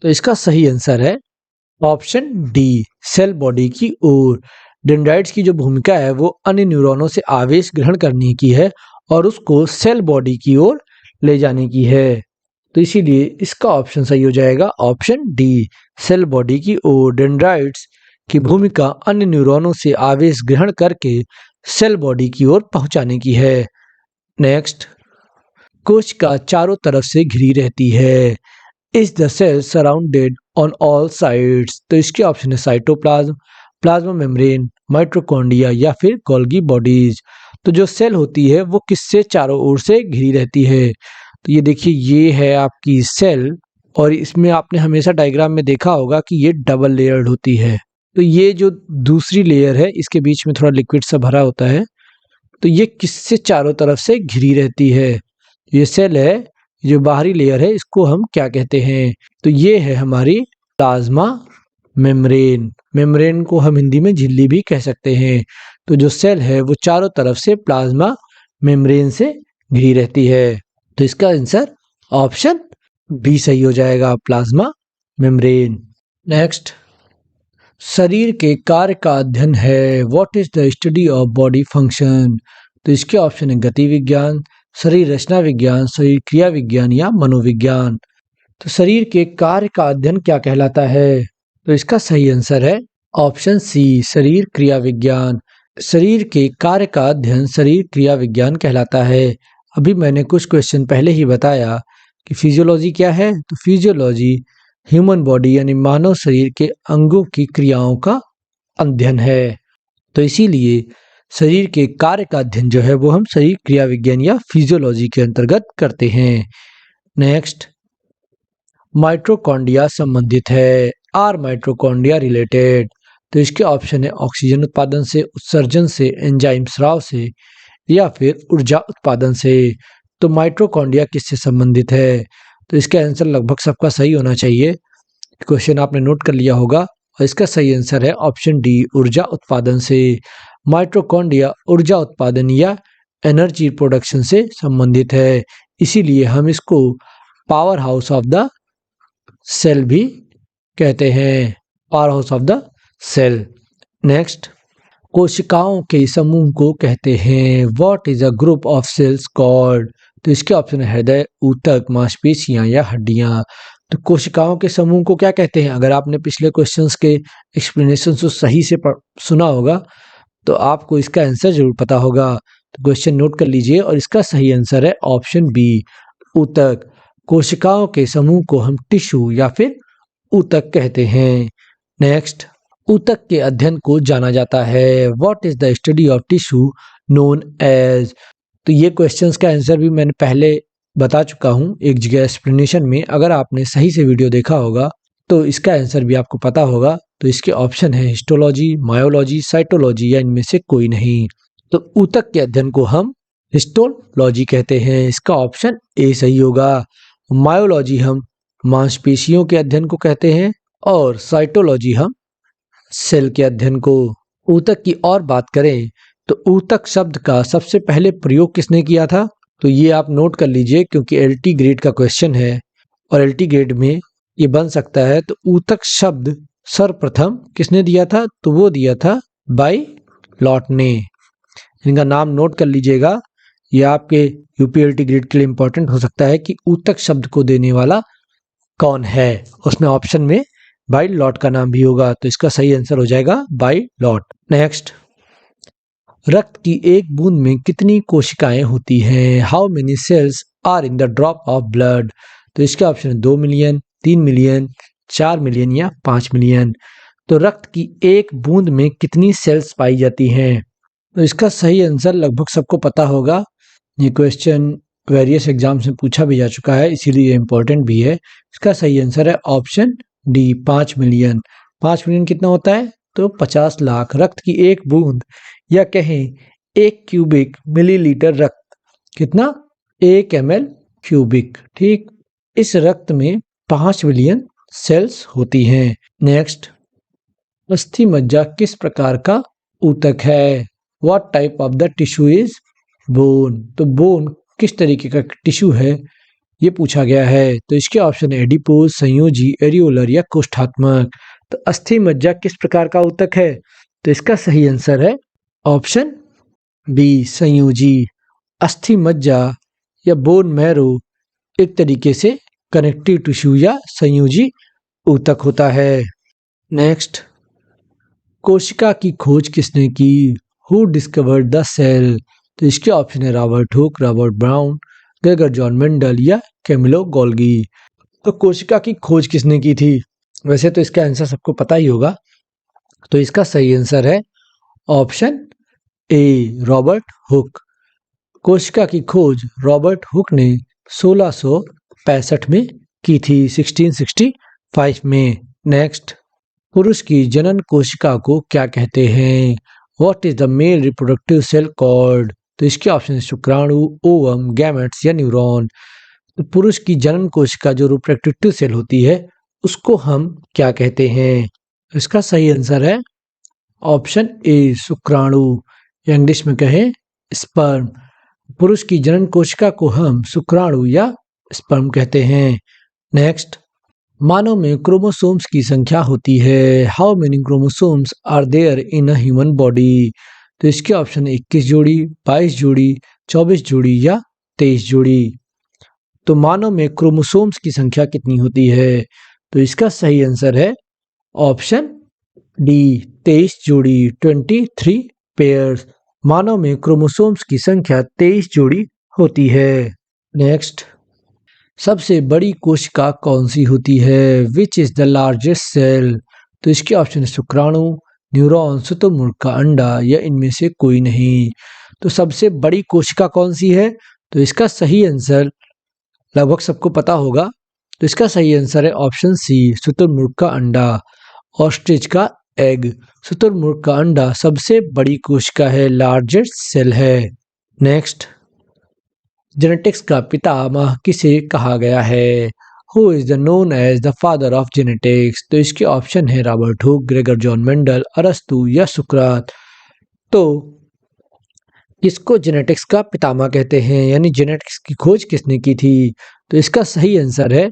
तो इसका सही आंसर है ऑप्शन डी, सेल बॉडी की ओर। डेंड्राइट्स की जो भूमिका है वो अन्य न्यूरॉनों से आवेश ग्रहण करने की है और उसको सेल बॉडी की ओर ले जाने की है। तो इसीलिए इसका ऑप्शन सही हो जाएगा ऑप्शन डी, सेल बॉडी की ओर। डेंड्राइट्स की भूमिका अन्य न्यूरॉनों से आवेश ग्रहण करके सेल बॉडी की ओर पहुंचाने की है। नेक्स्ट, कोशिका चारों तरफ से घिरी रहती है। Is the cell surrounded on all sides? तो इसके ऑप्शन है साइटोप्लाज्म, प्लाज्मा मेम्ब्रेन, माइटोकॉन्ड्रिया या फिर गोल्गी बॉडीज। तो जो सेल होती है वो किससे चारों ओर से घिरी रहती है? तो ये देखिए, ये है आपकी सेल और इसमें आपने हमेशा डायग्राम में देखा होगा कि ये डबल लेयर्ड होती है। तो ये जो दूसरी लेयर है इसके बीच में थोड़ा लिक्विड सा भरा होता है, तो ये किससे चारों तरफ से घिरी रहती है? ये सेल है, जो बाहरी लेयर है इसको हम क्या कहते हैं? तो ये है हमारी प्लाज्मा मेम्ब्रेन। मेम्ब्रेन को हम हिंदी में झिल्ली भी कह सकते हैं। तो जो सेल है वो चारों तरफ से प्लाज्मा मेम्ब्रेन से घिरी रहती है। तो इसका आंसर ऑप्शन बी सही हो जाएगा, प्लाज्मा मेम्ब्रेन। नेक्स्ट, शरीर के कार्य का अध्ययन है। What is the study of body function? तो इसके ऑप्शन है गति विज्ञान, शरीर रचना विज्ञान, शरीर क्रिया विज्ञान या मनोविज्ञान। तो शरीर के कार्य का अध्ययन क्या कहलाता है? तो इसका सही आंसर है ऑप्शन सी, शरीर क्रिया विज्ञान। शरीर के कार्य का अध्ययन शरीर क्रिया विज्ञान कहलाता है। अभी मैंने कुछ क्वेश्चन पहले ही बताया कि फिजियोलॉजी क्या है। तो फिजियोलॉजी ह्यूमन बॉडी यानी मानव शरीर के अंगों की क्रियाओं का अध्ययन है। तो इसीलिए शरीर के कार्य का अध्ययन जो है वो हम शरीर क्रिया विज्ञान या फिजियोलॉजी के अंतर्गत करते हैं। नेक्स्ट, माइटोकॉन्ड्रिया संबंधित है। Are mitochondria related? तो इसके ऑप्शन है ऑक्सीजन उत्पादन से, उत्सर्जन से, एंजाइम स्राव से या फिर ऊर्जा उत्पादन से। तो माइटोकॉन्ड्रिया किससे संबंधित है? तो इसका आंसर लगभग सबका सही होना चाहिए। क्वेश्चन आपने नोट कर लिया होगा और इसका सही आंसर है ऑप्शन डी, ऊर्जा उत्पादन से। माइटोकॉन्ड्रिया ऊर्जा उत्पादन या एनर्जी प्रोडक्शन से संबंधित है, इसीलिए हम इसको power house of the cell भी कहते हैं, power house of the cell. Next, कोशिकाओं के समूह को कहते हैं what is a group of cells called? तो इसके ऑप्शन है हृदय, ऊतक, मांसपेशियां या हड्डियां। तो कोशिकाओं के समूह को क्या कहते हैं? अगर आपने पिछले क्वेश्चंस के एक्सप्लेनेशन को सही से सुना होगा तो आपको इसका आंसर जरूर पता होगा। तो क्वेश्चन नोट कर लीजिए और इसका सही आंसर है ऑप्शन बी, ऊतक। कोशिकाओं के समूह को हम टिश्यू या फिर ऊतक कहते हैं। नेक्स्ट, ऊतक के अध्ययन को जाना जाता है what is the study of tissue known as? तो ये क्वेश्चंस का आंसर भी मैंने पहले बता चुका हूँ एक जगह एक्सप्लेनेशन में। अगर आपने सही से वीडियो देखा होगा तो इसका आंसर भी आपको पता होगा। तो इसके ऑप्शन है हिस्टोलॉजी, मायोलॉजी, साइटोलॉजी या इनमें से कोई नहीं। तो ऊतक के अध्ययन को हम हिस्टोलॉजी कहते हैं, इसका ऑप्शन ए सही होगा। मायोलॉजी हम मांसपेशियों के अध्ययन को कहते हैं और साइटोलॉजी हम सेल के अध्ययन को। ऊतक की और बात करें तो ऊतक शब्द का सबसे पहले प्रयोग किसने किया था? तो ये आप नोट कर लीजिए क्योंकि एलटी ग्रेड का क्वेश्चन है और एलटी ग्रेड में ये बन सकता है। तो ऊतक शब्द सर्वप्रथम किसने दिया था? तो वो दिया था बाइलॉट ने। इनका नाम नोट कर लीजिएगा, ये आपके यूपीएलटी ग्रेड के लिए इंपॉर्टेंट हो सकता है कि ऊतक शब्द को देने वाला कौन है। उसमें ऑप्शन में बाइलॉट का नाम भी होगा, तो इसका सही आंसर हो जाएगा बाइलॉट। नेक्स्ट, रक्त की एक बूंद में कितनी कोशिकाएं होती हैं? How many cells are in the drop of blood? तो इसके ऑप्शन है 2 मिलियन, 3 मिलियन, 4 मिलियन या 5 मिलियन। तो रक्त की एक बूंद में कितनी सेल्स पाई जाती हैं? तो इसका सही आंसर लगभग सबको पता होगा। ये क्वेश्चन वेरियस एग्जाम में पूछा भी जा चुका है, इसीलिए इम्पोर्टेंट भी है। इसका सही आंसर है ऑप्शन डी, 5 मिलियन। 5 मिलियन कितना होता है? तो 50 लाख। रक्त की एक बूंद या कहें 1 क्यूबिक मिलीलीटर रक्त कितना? 1 ml क्यूबिक। ठीक, इस रक्त में 5 मिलियन सेल्स होती हैं। नेक्स्ट, अस्थि मज्जा किस प्रकार का ऊतक है? What type of the tissue is bone? तो बोन किस तरीके का टिश्यू है ये पूछा गया है। तो इसके ऑप्शन है एडिपोज, संयोजी, एरियोलर या कोष्ठात्मक। तो अस्थि मज्जा किस प्रकार का ऊतक है? तो इसका सही आंसर है ऑप्शन बी, संयोजी। अस्थि मज्जा या बोन मैरो एक तरीके से कनेक्टिव टिश्यू या संयोजी ऊतक होता है। नेक्स्ट, कोशिका की खोज किसने की? Who discovered the cell? तो इसके ऑप्शन है Robert Hooke, Robert Brown, Gregor John Mendel या कैमिलो गोल्गी। तो कोशिका की खोज किसने की थी? वैसे तो इसका आंसर सबको पता ही होगा, तो इसका सही आंसर है ऑप्शन ए, रॉबर्ट हुक। कोशिका की खोज रॉबर्ट हुक ने 1665 में की थी, 1665 में। नेक्स्ट, पुरुष की जनन कोशिका को क्या कहते हैं? What is the male reproductive cell called? तो इसके ऑप्शन है शुक्राणु, ओवम, गैमेट्स या न्यूरॉन। तो पुरुष की जनन कोशिका जो रिप्रोडक्टिव सेल होती है उसको हम क्या कहते हैं? इसका सही आंसर है ऑप्शन ए, शुक्राणु या इंग्लिश में कहें स्पर्म। पुरुष की जनन कोशिका को हम शुक्राणु या स्पर्म कहते हैं। नेक्स्ट, मानव में क्रोमोसोम्स की संख्या होती है। How many chromosomes are there in a human body? तो इसके ऑप्शन 21 जोड़ी, 22 जोड़ी, 24 जोड़ी या 23 जोड़ी। तो मानव में क्रोमोसोम्स की संख्या कितनी होती है? तो इसका सही आंसर है ऑप्शन डी 23 जोड़ी 23 पेयर्स। मानव में क्रोमोसोम्स की संख्या 23 जोड़ी होती है। नेक्स्ट, सबसे बड़ी कोशिका कौन सी होती है? Which is the largest cell? तो इसके ऑप्शन है शुक्राणु, न्यूरॉन, शुतुरमुर्ग का अंडा या इनमें से कोई नहीं। तो सबसे बड़ी कोशिका कौन सी है? तो इसका सही आंसर लगभग सबको पता होगा। तो इसका सही आंसर है ऑप्शन सी शुतुरमुर्ग का अंडा, ऑस्ट्रिच का एग। शुतुरमुर्ग का अंडा सबसे बड़ी कोशिका है, लार्जेस्ट सेल है। नेक्स्ट, जेनेटिक्स का पितामह किसे कहा गया है? Who is the known as the father of genetics? तो इसके ऑप्शन है Robert Hooke, Gregor John Mendel, अरस्तु या सुकरात। तो किसको जेनेटिक्स का पितामह कहते हैं, यानी जेनेटिक्स की खोज किसने की थी? तो इसका सही आंसर है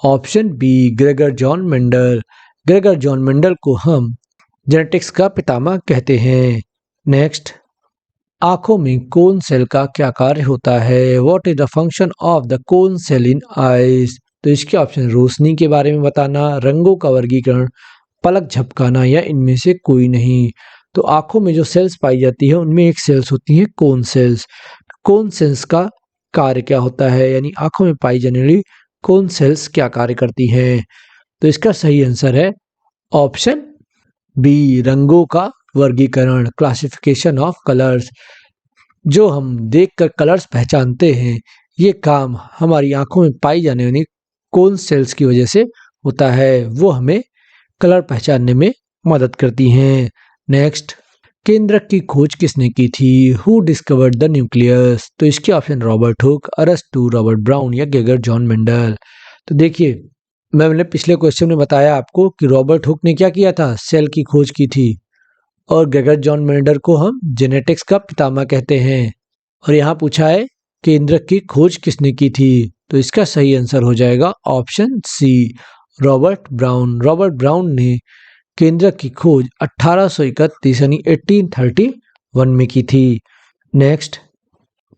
option B Gregor John Mendel. Gregor John Mendel को हम जेनेटिक्स का पितामह कहते हैं। नेक्स्ट, आंखों में कोन सेल का क्या कार्य होता है? What is the function of the cone cell in eyes? तो इसके ऑप्शन रोशनी के बारे में बताना, रंगों का वर्गीकरण, पलक झपकाना या इनमें से कोई नहीं। तो आंखों में जो सेल्स पाई जाती है उनमें एक सेल्स होती है कोन सेल्स। कोन सेल्स का कार्य क्या होता है, यानी आंखों में पाई जाने वाली कोन सेल्स क्या कार्य करती हैं? तो इसका सही आंसर है ऑप्शन बी रंगों का वर्गीकरण, क्लासिफिकेशन ऑफ कलर्स। जो हम देखकर कलर्स पहचानते हैं, ये काम हमारी आंखों में पाई जाने वाली कोन सेल्स की वजह से होता है। वो हमें कलर पहचानने में मदद करती हैं। नेक्स्ट, केंद्रक की खोज किसने की थी? Who discovered the nucleus? तो इसके ऑप्शन रॉबर्ट हुक, अरस्तु, रॉबर्ट ब्राउन या ग्रेगर जॉन मेंडल। तो देखिए, मैंने पिछले क्वेश्चन में बताया आपको कि रॉबर्ट हुक ने क्या किया था, सेल की खोज की थी, और ग्रेगर जॉन मेंडल को हम जेनेटिक्स का पितामह कहते हैं। और यहाँ पूछा है केंद्रक की खोज किसने की थी? तो इसका सही आंसर हो जाएगा option C Robert Brown. Robert Brown ने केंद्रक की खोज 1831 यानी 1831 में की थी। नेक्स्ट,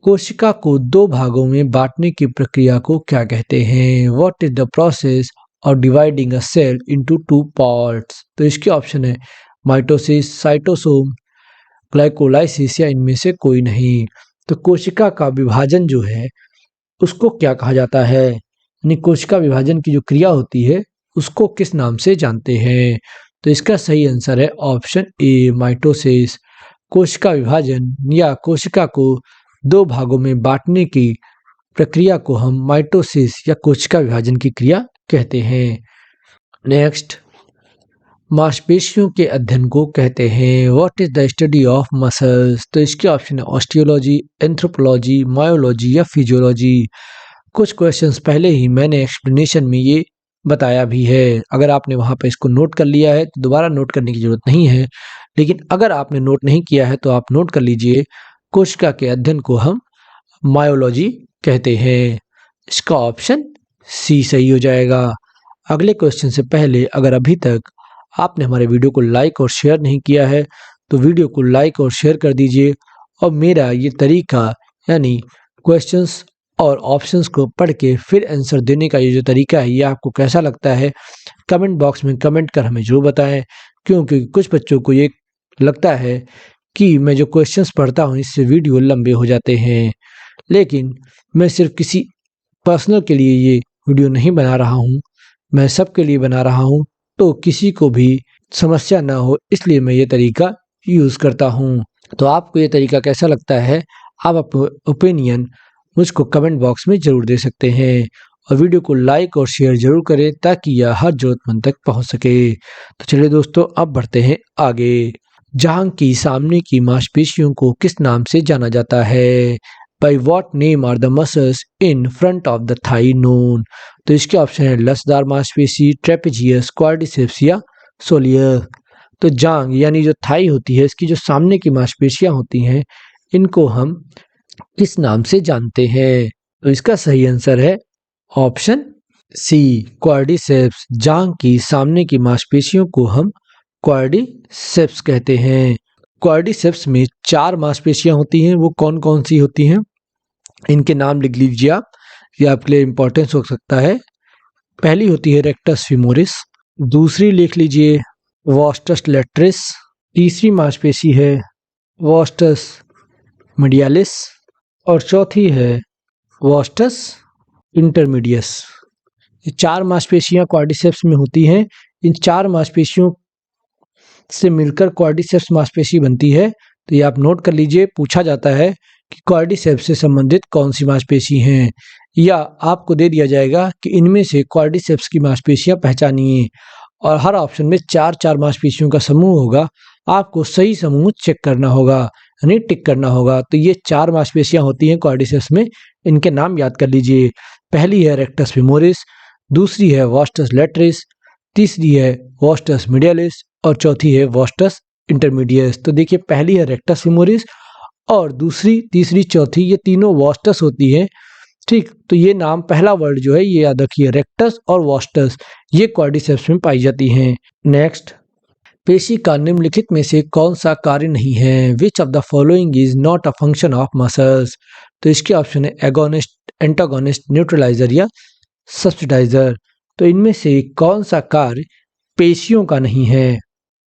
कोशिका को दो भागों में बांटने की प्रक्रिया को क्या कहते हैं? What is the process of dividing a cell into two parts? तो इसके ऑप्शन है माइटोसिस, साइटोसोम, ग्लाइकोलाइसिस या इनमें से कोई नहीं। तो कोशिका का विभाजन जो है उसको क्या कहा जाता है, यानी कोशिका विभाजन की जो क्रिया होती है उसको किस नाम से जानते हैं? तो इसका सही आंसर है ऑप्शन ए माइटोसिस। कोशिका विभाजन या कोशिका को दो भागों में बांटने की प्रक्रिया को हम माइटोसिस या कोशिका विभाजन की क्रिया कहते हैं। नेक्स्ट, मांसपेशियों के अध्ययन को कहते हैं what is the study of muscles? तो इसके ऑप्शन है ऑस्टियोलॉजी, एंथ्रोपोलॉजी, मायोलॉजी या फिजियोलॉजी। कुछ क्वेश्चंस पहले ही मैंने एक्सप्लेनेशन में ये बताया भी है। अगर आपने वहाँ पर इसको नोट कर लिया है तो दोबारा नोट करने की जरूरत नहीं है, लेकिन अगर आपने नोट नहीं किया है तो आप नोट कर लीजिए। कोशिका के अध्ययन को हम मायोलॉजी कहते हैं। इसका ऑप्शन सी सही हो जाएगा। अगले क्वेश्चन से पहले अगर अभी तक आपने हमारे वीडियो को लाइक और शेयर नहीं किया है तो वीडियो को लाइक और शेयर कर दीजिए, और मेरा ये तरीका यानी क्वेश्चंस और ऑप्शंस को पढ़ के फिर आंसर देने का ये जो तरीका है ये आपको कैसा लगता है कमेंट बॉक्स में कमेंट कर हमें जरूर बताएं। क्योंकि कुछ बच्चों को ये लगता है कि मैं जो क्वेश्चंस पढ़ता हूँ इससे वीडियो लंबे हो जाते हैं, लेकिन मैं सिर्फ किसी पर्सनल के लिए ये वीडियो नहीं बना रहा हूँ, मैं सबके लिए बना रहा हूँ, तो किसी को भी समस्या ना हो इसलिए मैं ये तरीका यूज़ करता हूँ। तो आपको ये तरीका कैसा लगता है, आप अपना ओपिनियन मुझको कमेंट बॉक्स में ज़रूर दे सकते हैं, और वीडियो को लाइक और शेयर ज़रूर करें ताकि यह हर ज़रूरतमंद तक पहुँच सके। तो चलिए दोस्तों, अब बढ़ते हैं आगे। जांघ की सामने की मांसपेशियों को किस नाम से जाना जाता है? By what name are the muscles in front of the thigh known? तो इसके ऑप्शन है लसदार मांसपेशी, ट्रेपेजियस, क्वाड्रिसेप्स या सोलियर। तो जांघ यानी जो थाई होती है, इसकी जो सामने की मांसपेशियां होती हैं, इनको हम किस नाम से जानते हैं? तो इसका सही आंसर है ऑप्शन सी क्वाड्रिसेप्स। जांघ की सामने की मांसपेशियों को हम क्वाड्रिसेप्स कहते हैं। क्वाड्रिसेप्स में 4 मांसपेशियां होती हैं, वो कौन कौन सी होती हैं? इनके नाम लिख लीजिए आप, ये आपके लिए इम्पोर्टेंस हो सकता है। पहली होती है रेक्टस फीमोरिस, दूसरी लिख लीजिए वास्टस लैटरिस, तीसरी मांसपेशी है वास्टस मीडियालिस और चौथी है वास्टस इंटरमीडियस। ये 4 मांसपेशियां क्वाड्रिसेप्स में होती हैं। इन 4 मांसपेशियों से मिलकर क्वाड्रिसेप्स मांसपेशी बनती है। तो ये आप नोट कर लीजिए, पूछा जाता है कि क्वाड्रिसेप्स से संबंधित कौन सी मांसपेशी हैं, या आपको दे दिया जाएगा कि इनमें से क्वाड्रिसेप्स की मांसपेशियां पहचानिए, और हर ऑप्शन में 4-4 मांसपेशियों का समूह होगा। आपको सही समूह चेक करना होगा, यानी टिक करना होगा। तो ये 4 मांसपेशियां होती हैं क्वाड्रिसेप्स में, इनके नाम याद कर लीजिए। पहली है रेक्टस फीमोरिस, दूसरी है वास्टस लैटरिस, तीसरी है वास्टस मीडियालिस और चौथी है वास्टस इंटरमीडियस। तो देखिए, पहली है रेक्टस फीमोरिस और दूसरी, तीसरी, चौथी ये तीनों वास्टस होती है। ठीक, तो ये नाम, पहला वर्ड जो है ये याद रखिए, रेक्टस और वास्टस, ये क्वाड्रिसेप्स में पाई जाती हैं। नेक्स्ट, पेशी का निम्नलिखित में से कौन सा कार्य नहीं है? Which of the following is not a function of muscles? तो इसके ऑप्शन है एगोनिस्ट, एंटागोनिस्ट, न्यूट्रलाइजर या सब्सिडाइजर। तो इनमें से कौन सा कार्य पेशियों का नहीं है?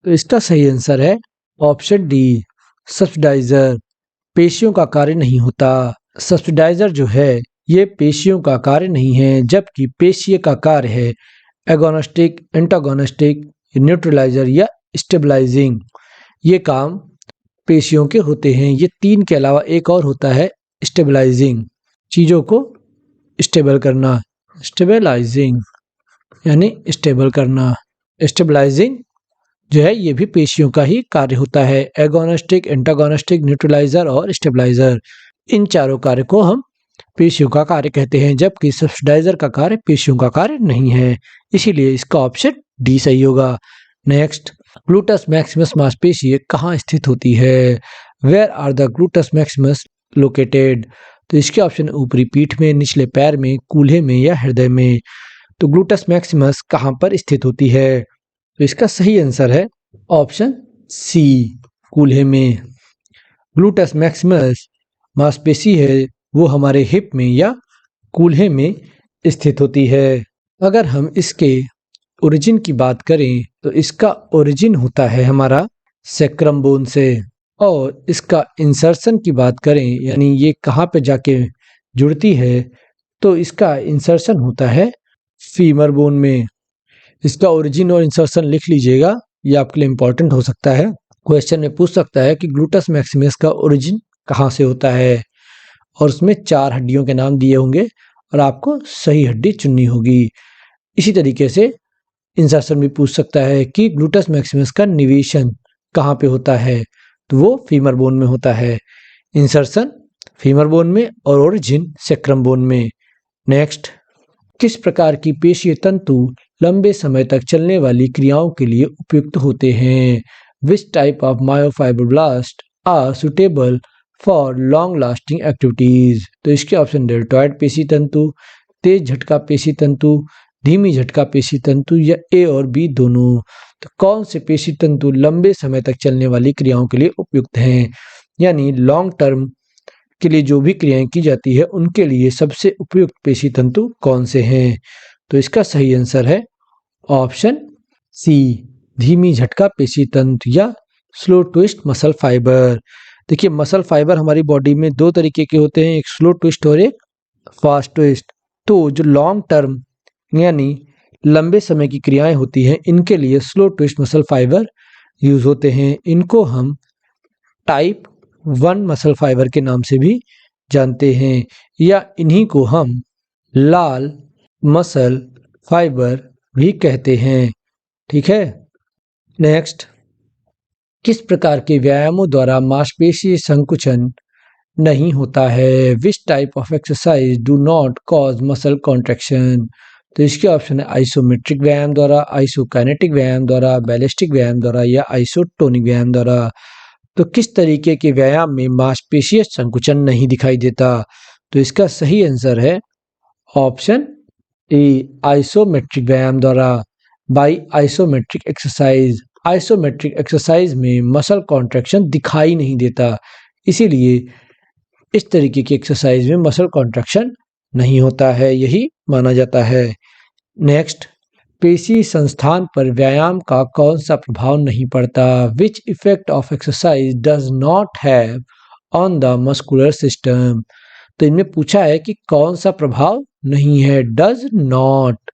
तो इसका सही आंसर है ऑप्शन डी, सब्सिडाइजर। पेशियों का कार्य नहीं होता। सब्सिडाइजर जो है ये पेशियों का कार्य नहीं है, जबकि पेशीय का कार्य है एगोनिस्टिक, एंटागोनिस्टिक, न्यूट्रलाइजर या स्टेबलाइजिंग। ये काम पेशियों के होते हैं। ये 3 के अलावा एक और होता है स्टेबलाइजिंग, चीज़ों को स्टेबल करना, स्टेबलाइजिंग यानी स्टेबल करना। स्टेबलाइजिंग जो है ये भी पेशियों का ही कार्य होता है। एगोनिस्टिक, एंटागोनिस्टिक, न्यूट्रलाइजर और स्टेबलाइजर, इन चारों कार्य को हम पेशियों का कार्य कहते हैं, जबकि सब्सिडाइजर का कार्य पेशियों का कार्य नहीं है। इसीलिए इसका ऑप्शन डी सही होगा। नेक्स्ट, ग्लूटस मैक्सिमस मांसपेशी कहाँ स्थित होती है? Where are the gluteus maximus located? तो इसके ऑप्शन ऊपरी पीठ में, निचले पैर में, कूल्हे में या हृदय में। तो ग्लूटस मैक्सिमस कहाँ पर स्थित होती है? तो इसका सही आंसर है ऑप्शन सी, कूल्हे में। ग्लूटस मैक्सिमस मांसपेशी है वो हमारे हिप में या कूल्हे में स्थित होती है। अगर हम इसके ओरिजिन की बात करें तो इसका ओरिजिन होता है हमारा सैक्रम बोन से, और इसका इंसर्शन की बात करें यानी ये कहाँ पे जाके जुड़ती है, तो इसका इंसर्शन होता है फीमर बोन में। इसका ओरिजिन और इंसर्शन लिख लीजिएगा, ये आपके लिए इंपॉर्टेंट हो सकता है। क्वेश्चन में पूछ सकता है कि ग्लूटस मैक्सिमस का ओरिजिन कहाँ से होता है, और उसमें 4 हड्डियों के नाम दिए होंगे और आपको सही हड्डी चुननी होगी। इसी तरीके से इंसर्शन भी पूछ सकता है कि ग्लूटस मैक्सिमस का निवेशन कहाँ पे होता है, तो वो फीमर बोन में होता है। इंसर्शन फीमर बोन में और ओरिजिन सैक्रम बोन में। नेक्स्ट, किस प्रकार की पेशीय तंतु लंबे समय तक चलने वाली क्रियाओं के लिए उपयुक्त होते हैं? Which type of myofibroblast are suitable for long lasting activities? तो इसके ऑप्शन डेल्टॉइड पेशी तंतु, तेज झटका पेशी तंतु, धीमी झटका पेशी तंतु या ए और बी दोनों। तो कौन से पेशी तंतु लंबे समय तक चलने वाली क्रियाओं के लिए उपयुक्त हैं, यानी लॉन्ग टर्म के लिए जो भी क्रियाएं की जाती है उनके लिए सबसे उपयुक्त पेशी तंतु कौन से हैं? तो इसका सही आंसर है ऑप्शन सी, धीमी झटका पेशी तंतु या स्लो ट्विस्ट मसल फाइबर। देखिए, मसल फाइबर हमारी बॉडी में 2 तरीके के होते हैं, एक स्लो ट्विस्ट और एक फास्ट ट्विस्ट। तो जो लॉन्ग टर्म यानी लंबे समय की क्रियाएं होती हैं, इनके लिए slow twist muscle fibre use होते हैं। इनको हम टाइप 1 मसल फाइबर के नाम से भी जानते हैं, या इन्हीं को हम लाल मसल फाइबर भी कहते हैं। ठीक है। नेक्स्ट, किस प्रकार के व्यायामों द्वारा मांसपेशी संकुचन नहीं होता है? विच type of exercise do not cause muscle contraction? तो इसके ऑप्शन है आइसोमेट्रिक व्यायाम द्वारा, आइसोकाइनेटिक व्यायाम द्वारा, बैलिस्टिक व्यायाम द्वारा या आइसोटोनिक व्यायाम द्वारा। तो किस तरीके के व्यायाम में मांसपेशीय संकुचन नहीं दिखाई देता? तो इसका सही आंसर है ऑप्शन ए, आइसोमेट्रिक व्यायाम द्वारा, by isometric exercise. Isometric exercise में मसल कॉन्ट्रैक्शन दिखाई नहीं देता, इसीलिए इस तरीके की एक्सरसाइज में मसल कॉन्ट्रैक्शन नहीं होता है, यही माना जाता है। नेक्स्ट, पेशी संस्थान पर व्यायाम का कौन सा प्रभाव नहीं पड़ता? Which effect of exercise does not have on the muscular system? तो इनमें पूछा है कि कौन सा प्रभाव नहीं है, डज नॉट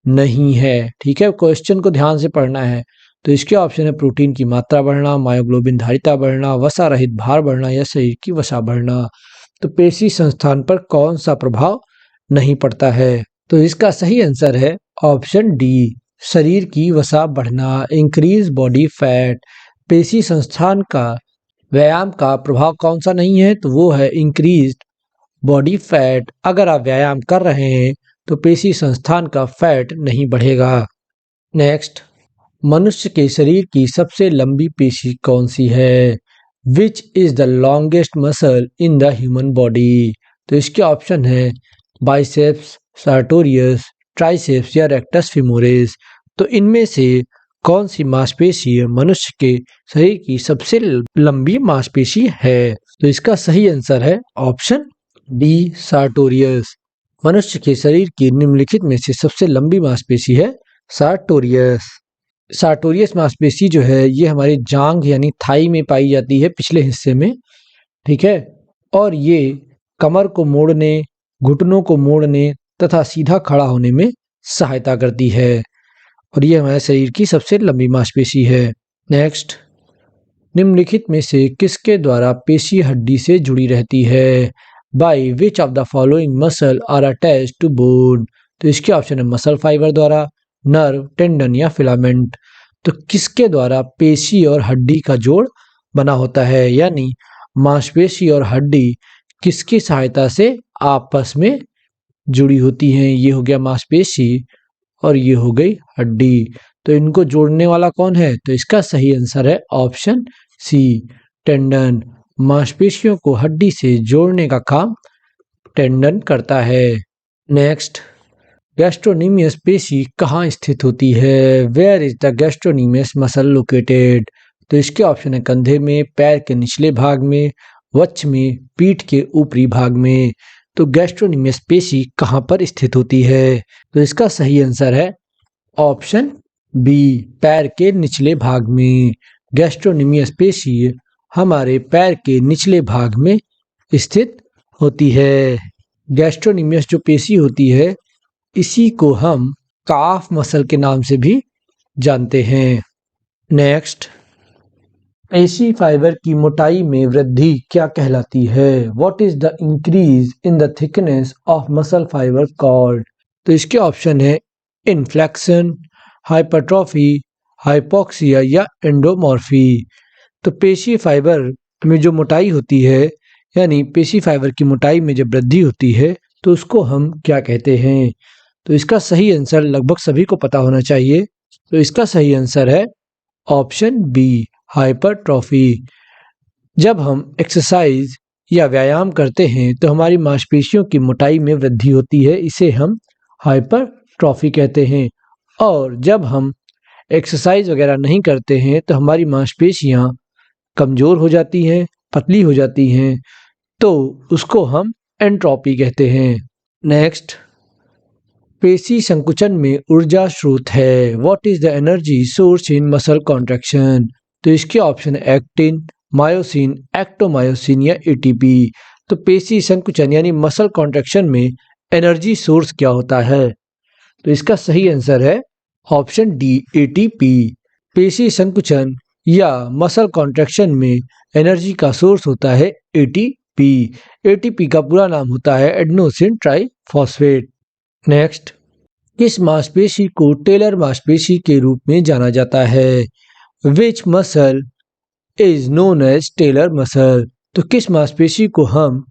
नहीं है, ठीक है, क्वेश्चन को ध्यान से पढ़ना है। तो इसके ऑप्शन है प्रोटीन की मात्रा बढ़ना, मायोग्लोबिन धारिता बढ़ना, वसा रहित भार बढ़ना या शरीर की वसा बढ़ना। तो पेशी संस्थान पर कौन सा प्रभाव नहीं पड़ता है? तो इसका सही आंसर है ऑप्शन डी, शरीर की वसा बढ़ना, इंक्रीज बॉडी फैट। पेशी संस्थान का व्यायाम का प्रभाव कौन सा नहीं है? तो वो है इंक्रीज बॉडी फैट। अगर आप व्यायाम कर रहे हैं तो पेशी संस्थान का फैट नहीं बढ़ेगा। नेक्स्ट, मनुष्य के शरीर की सबसे लंबी पेशी कौन सी है? Which is the longest muscle in the human body? तो इसके ऑप्शन है बाइसेप्स, सार्टोरियस, ट्राइसेप्स या रेक्टस फीमोरिस। तो इनमें से कौन सी मांसपेशी मनुष्य के शरीर की सबसे लंबी मांसपेशी है? तो इसका सही आंसर है ऑप्शन डी, सार्टोरियस। मनुष्य के शरीर की निम्नलिखित में से सबसे लंबी मांसपेशी है सार्टोरियस। सार्टोरियस मांसपेशी जो है ये हमारे जांघ यानी थाई में पाई जाती है, पिछले हिस्से में, ठीक है, और ये कमर को मोड़ने, घुटनों को मोड़ने तथा सीधा खड़ा होने में सहायता करती है, और ये हमारे शरीर की सबसे लंबी मांसपेशी है। नेक्स्ट, निम्नलिखित में से किसके द्वारा पेशी हड्डी से जुड़ी रहती है? By which of the following muscle are attached to bone? तो इसके ऑप्शन है मसल फाइबर द्वारा, नर्व, टेंडन या फिलामेंट। तो किसके द्वारा पेशी और हड्डी का जोड़ बना होता है, यानी मांसपेशी और हड्डी किसकी सहायता से आपस में जुड़ी होती हैं? ये हो गया मांसपेशी और ये हो गई हड्डी। तो इनको जोड़ने वाला कौन है? तो इसका सही आंसर है ऑप्शन सी, टेंडन। मांसपेशियों को हड्डी से जोड़ने का काम टेंडन करता है। नेक्स्ट, गैस्ट्रोनीमियस पेशी कहाँ स्थित होती है? Where is the gastrocnemius muscle located? तो इसके ऑप्शन है कंधे में, पैर के निचले भाग में, वक्ष में, पीठ के ऊपरी भाग में। तो गैस्ट्रोनीमियस पेशी कहाँ पर स्थित होती है? तो इसका सही आंसर है ऑप्शन बी, पैर के निचले भाग में। गैस्ट्रोनीमियस पेशी हमारे पैर के निचले भाग में स्थित होती है। गैस्ट्रोनीमियस जो पेशी होती है इसी को हम काफ मसल के नाम से भी जानते हैं। नेक्स्ट, पेशी फाइबर की मोटाई में वृद्धि क्या कहलाती है? What is the increase in the thickness of muscle fibre called? तो इसके ऑप्शन है इन्फ्लेक्शन, हाइपरट्रॉफी, हाइपोक्सिया या एंडोमॉर्फी। तो पेशी फाइबर में जो मोटाई होती है, यानी पेशी फाइबर की मोटाई में जब वृद्धि होती है तो उसको हम क्या कहते हैं? तो इसका सही आंसर लगभग सभी को पता होना चाहिए। तो इसका सही आंसर है ऑप्शन बी, हाइपरट्रॉफी। जब हम एक्सरसाइज या व्यायाम करते हैं तो हमारी मांसपेशियों की मोटाई में वृद्धि होती है, इसे हम हाइपरट्रॉफी कहते हैं। और जब हम एक्सरसाइज वगैरह नहीं करते हैं तो हमारी मांसपेशियां कमज़ोर हो जाती हैं, पतली हो जाती हैं, तो उसको हम एंट्रोपी कहते हैं। नेक्स्ट, पेशी संकुचन में ऊर्जा स्रोत है। What is the energy source in muscle contraction? तो इसके ऑप्शन है एक्टिन, मायोसिन, एक्टोमायोसिन या एटीपी। तो पेशी संकुचन यानी मसल कॉन्ट्रैक्शन में एनर्जी सोर्स क्या होता है? तो इसका सही आंसर है ऑप्शन डी, एटीपी। पेशी संकुचन या मसल कॉन्ट्रैक्शन में एनर्जी का सोर्स होता है एटीपी। एटीपी का पूरा नाम होता है एडेनोसिन ट्राइफॉस्फेट। नेक्स्ट, किस मांसपेशी को टेलर मांसपेशी के रूप में जाना जाता है? Which muscle is known as tailor muscle? तो किस मांसपेशी को हम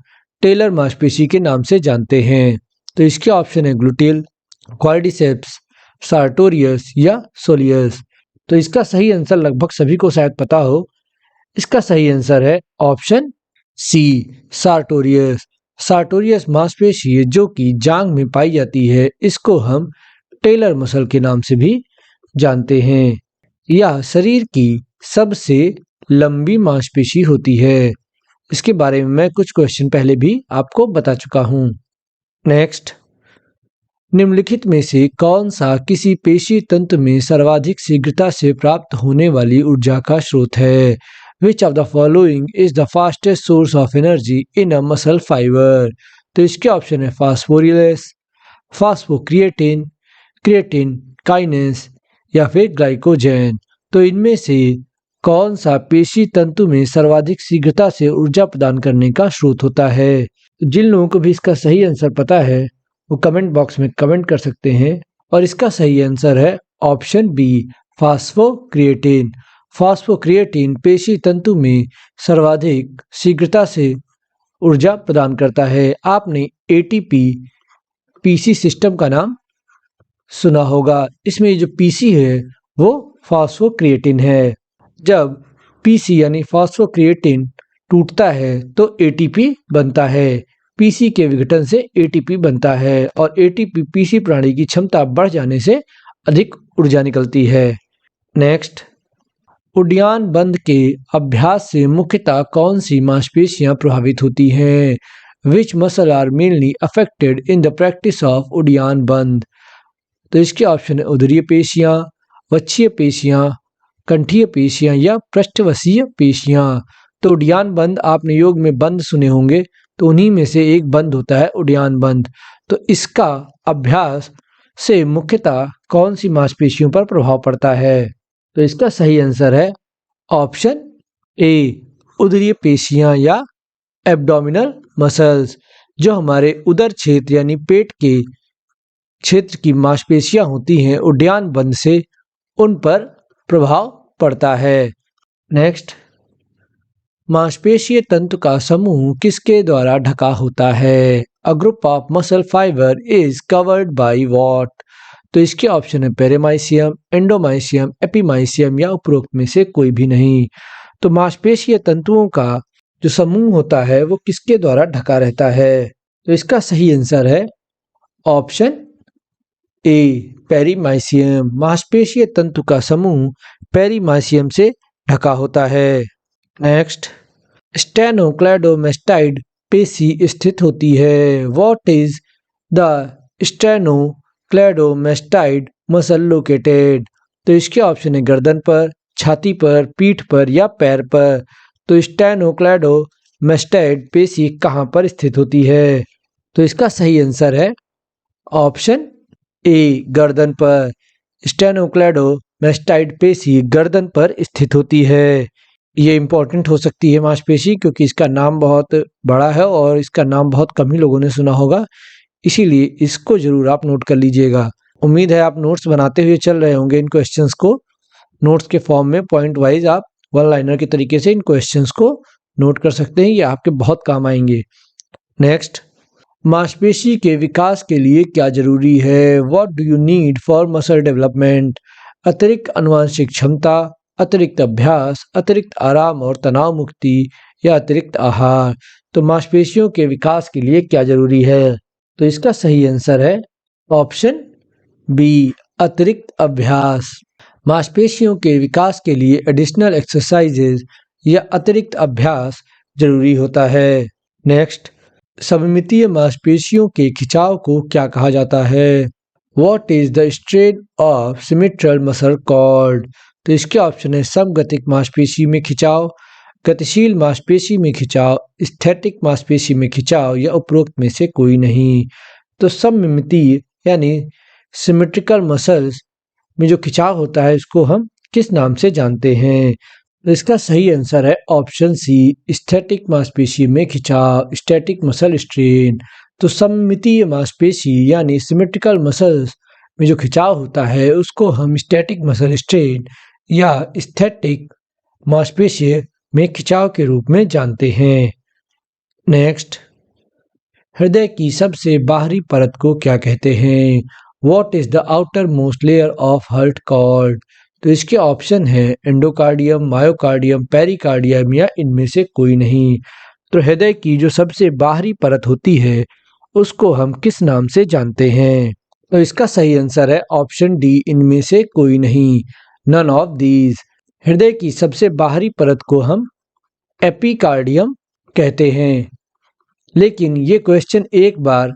टेलर मांसपेशी के नाम से जानते हैं? तो इसके ऑप्शन है ग्लूटेल, क्वाड्रिसेप्स, सार्टोरियस या सोलियस। तो इसका सही आंसर लगभग सभी को शायद पता हो। इसका सही आंसर है ऑप्शन सी, सार्टोरियस। सार्टोरियस मांसपेशी है जो कि जांघ में पाई जाती है, इसको हम टेलर मसल के नाम से भी जानते हैं। यह शरीर की सबसे लंबी मांसपेशी होती है। इसके बारे में मैं कुछ क्वेश्चन पहले भी आपको बता चुका हूँ। नेक्स्ट, निम्नलिखित में से कौन सा किसी पेशी तंत्र में सर्वाधिक शीघ्रता से प्राप्त होने वाली ऊर्जा का स्रोत है? Which of the following is the fastest source of energy in a muscle fibre? तो इसके ऑप्शन है फास्फोरिलेस, फास्फोक्रिएटिन, क्रिएटिन, काइनेस या फिर ग्लाइकोजेन। तो इनमें से कौन सा पेशी तंतु में सर्वाधिक शीघ्रता से ऊर्जा प्रदान करने का स्रोत होता है? जिन लोगों को भी इसका सही आंसर पता है वो कमेंट बॉक्स में कमेंट कर सकते हैं। और इसका सही आंसर है ऑप्शन बी, फास्फोक्रिएटिन। फास्फोक्रिएटिन पेशी तंतु में सर्वाधिक शीघ्रता से ऊर्जा प्रदान करता है। आपने एटीपी पीसी सिस्टम का नाम सुना होगा। इसमें जो पीसी है वो फास्फोक्रिएटिन है। जब पीसी यानी फास्फोक्रिएटिन टूटता है तो एटीपी बनता है। पीसी के विघटन से एटीपी बनता है और एटीपी पीसी प्राणी की क्षमता बढ़ जाने से अधिक ऊर्जा निकलती है। नेक्स्ट, उड्डयन बंद के अभ्यास से मुख्यतः कौन सी मांसपेशियां प्रभावित होती हैं? Which muscle are mainly affected in the practice of उड्डयन बंद? तो इसके ऑप्शन है उदरीय पेशियां, वक्षीय पेशियां, कंठीय पेशियां या पृष्ठवसीय पेशियां। तो उड्डयन बंद आपने योग में बंद सुने होंगे, तो उन्हीं में से एक बंद होता है उड्डयन बंद। तो इसका अभ्यास से मुख्यतः कौन सी मांसपेशियों पर प्रभाव पड़ता है? तो इसका सही आंसर है ऑप्शन ए, उदरीय पेशियां या एब्डोमिनल मसल्स। जो हमारे उदर क्षेत्र यानी पेट के क्षेत्र की मांसपेशियां होती हैं, उड्डयन बंद से उन पर प्रभाव पड़ता है। नेक्स्ट, मांसपेशीय तंतु का समूह किसके द्वारा ढका होता है? अ group of muscle fibre is covered by what? तो इसके ऑप्शन है पेरीमाइसियम, एंडोमाइसियम, एपीमाइसियम या उपरोक्त में से कोई भी नहीं। तो मांसपेशीय तंतुओं का जो समूह होता है वो किसके द्वारा ढका रहता है? तो इसका सही आंसर है ऑप्शन ए, पेरीमाइसियम। मांसपेशीय तंतु का समूह पेरीमाइसियम से ढका होता है। नेक्स्ट, स्टेनोक्लेडोमेस्टाइड पेशी स्थित होती है। What is the sternocleidomastoid muscle located? तो इसके ऑप्शन है गर्दन पर, छाती पर, पीठ पर या पैर पर। तो स्टेनोक्लेडोमेस्टाइड पेशी कहाँ पर स्थित होती है? तो इसका सही आंसर है ऑप्शन ए, गर्दन पर। स्टेनोक्लेडोमेस्टाइड पेशी गर्दन पर स्थित होती है। ये इंपॉर्टेंट हो सकती है मांसपेशी, क्योंकि इसका नाम बहुत बड़ा है और इसका नाम बहुत कम ही लोगों ने सुना होगा, इसीलिए इसको जरूर आप नोट कर लीजिएगा। उम्मीद है आप नोट्स बनाते हुए चल रहे होंगे। इन क्वेश्चंस को नोट्स के फॉर्म में पॉइंट वाइज आप वन लाइनर के तरीके से इन क्वेश्चंस को नोट कर सकते हैं, ये आपके बहुत काम आएंगे। नेक्स्ट, मांसपेशी के विकास के लिए क्या जरूरी है? What do you need for muscle development? अतिरिक्त आनुवंशिक क्षमता, अतिरिक्त अभ्यास, अतिरिक्त आराम और तनाव मुक्ति या अतिरिक्त आहार? तो मांसपेशियों के विकास के लिए क्या जरूरी है? तो इसका सही आंसर है ऑप्शन बी, अतिरिक्त अभ्यास। मांसपेशियों के विकास के लिए एडिशनल एक्सरसाइजेज या अतिरिक्त अभ्यास जरूरी होता है। नेक्स्ट, सममितीय मांसपेशियों के खिंचाव को क्या कहा जाता है? What is the strain of symmetrical muscle called? तो इसके ऑप्शन है समगतिक मांसपेशी में खिंचाव, गतिशील मांसपेशी में खिंचाव, स्टैटिक मांसपेशी में खिंचाव या उपरोक्त में से कोई नहीं। तो सममितीय यानी सिमेट्रिकल मसल्स में जो खिंचाव होता है इसको हम किस नाम से जानते हैं? तो इसका सही आंसर है ऑप्शन सी, स्टैटिक मांसपेशी में खिंचाव, स्टैटिक मसल स्ट्रेन। तो सममितीय मांसपेशी यानी सिमेट्रिकल मसल्स में जो खिंचाव होता है उसको हम स्टैटिक मसल स्ट्रेन या स्टैटिक मांसपेशी में खिंचाव के रूप में जानते हैं। नेक्स्ट, हृदय की सबसे बाहरी परत को क्या कहते हैं? What is the outer most layer of heart called? तो इसके ऑप्शन है एंडोकार्डियम, मायोकार्डियम, पेरिकार्डियम या इनमें से कोई नहीं। तो हृदय की जो सबसे बाहरी परत होती है उसको हम किस नाम से जानते हैं? तो इसका सही आंसर है ऑप्शन डी, इनमें से कोई नहीं, नन ऑफ दीज। हृदय की सबसे बाहरी परत को हम एपिकार्डियम कहते हैं। लेकिन ये क्वेश्चन एक बार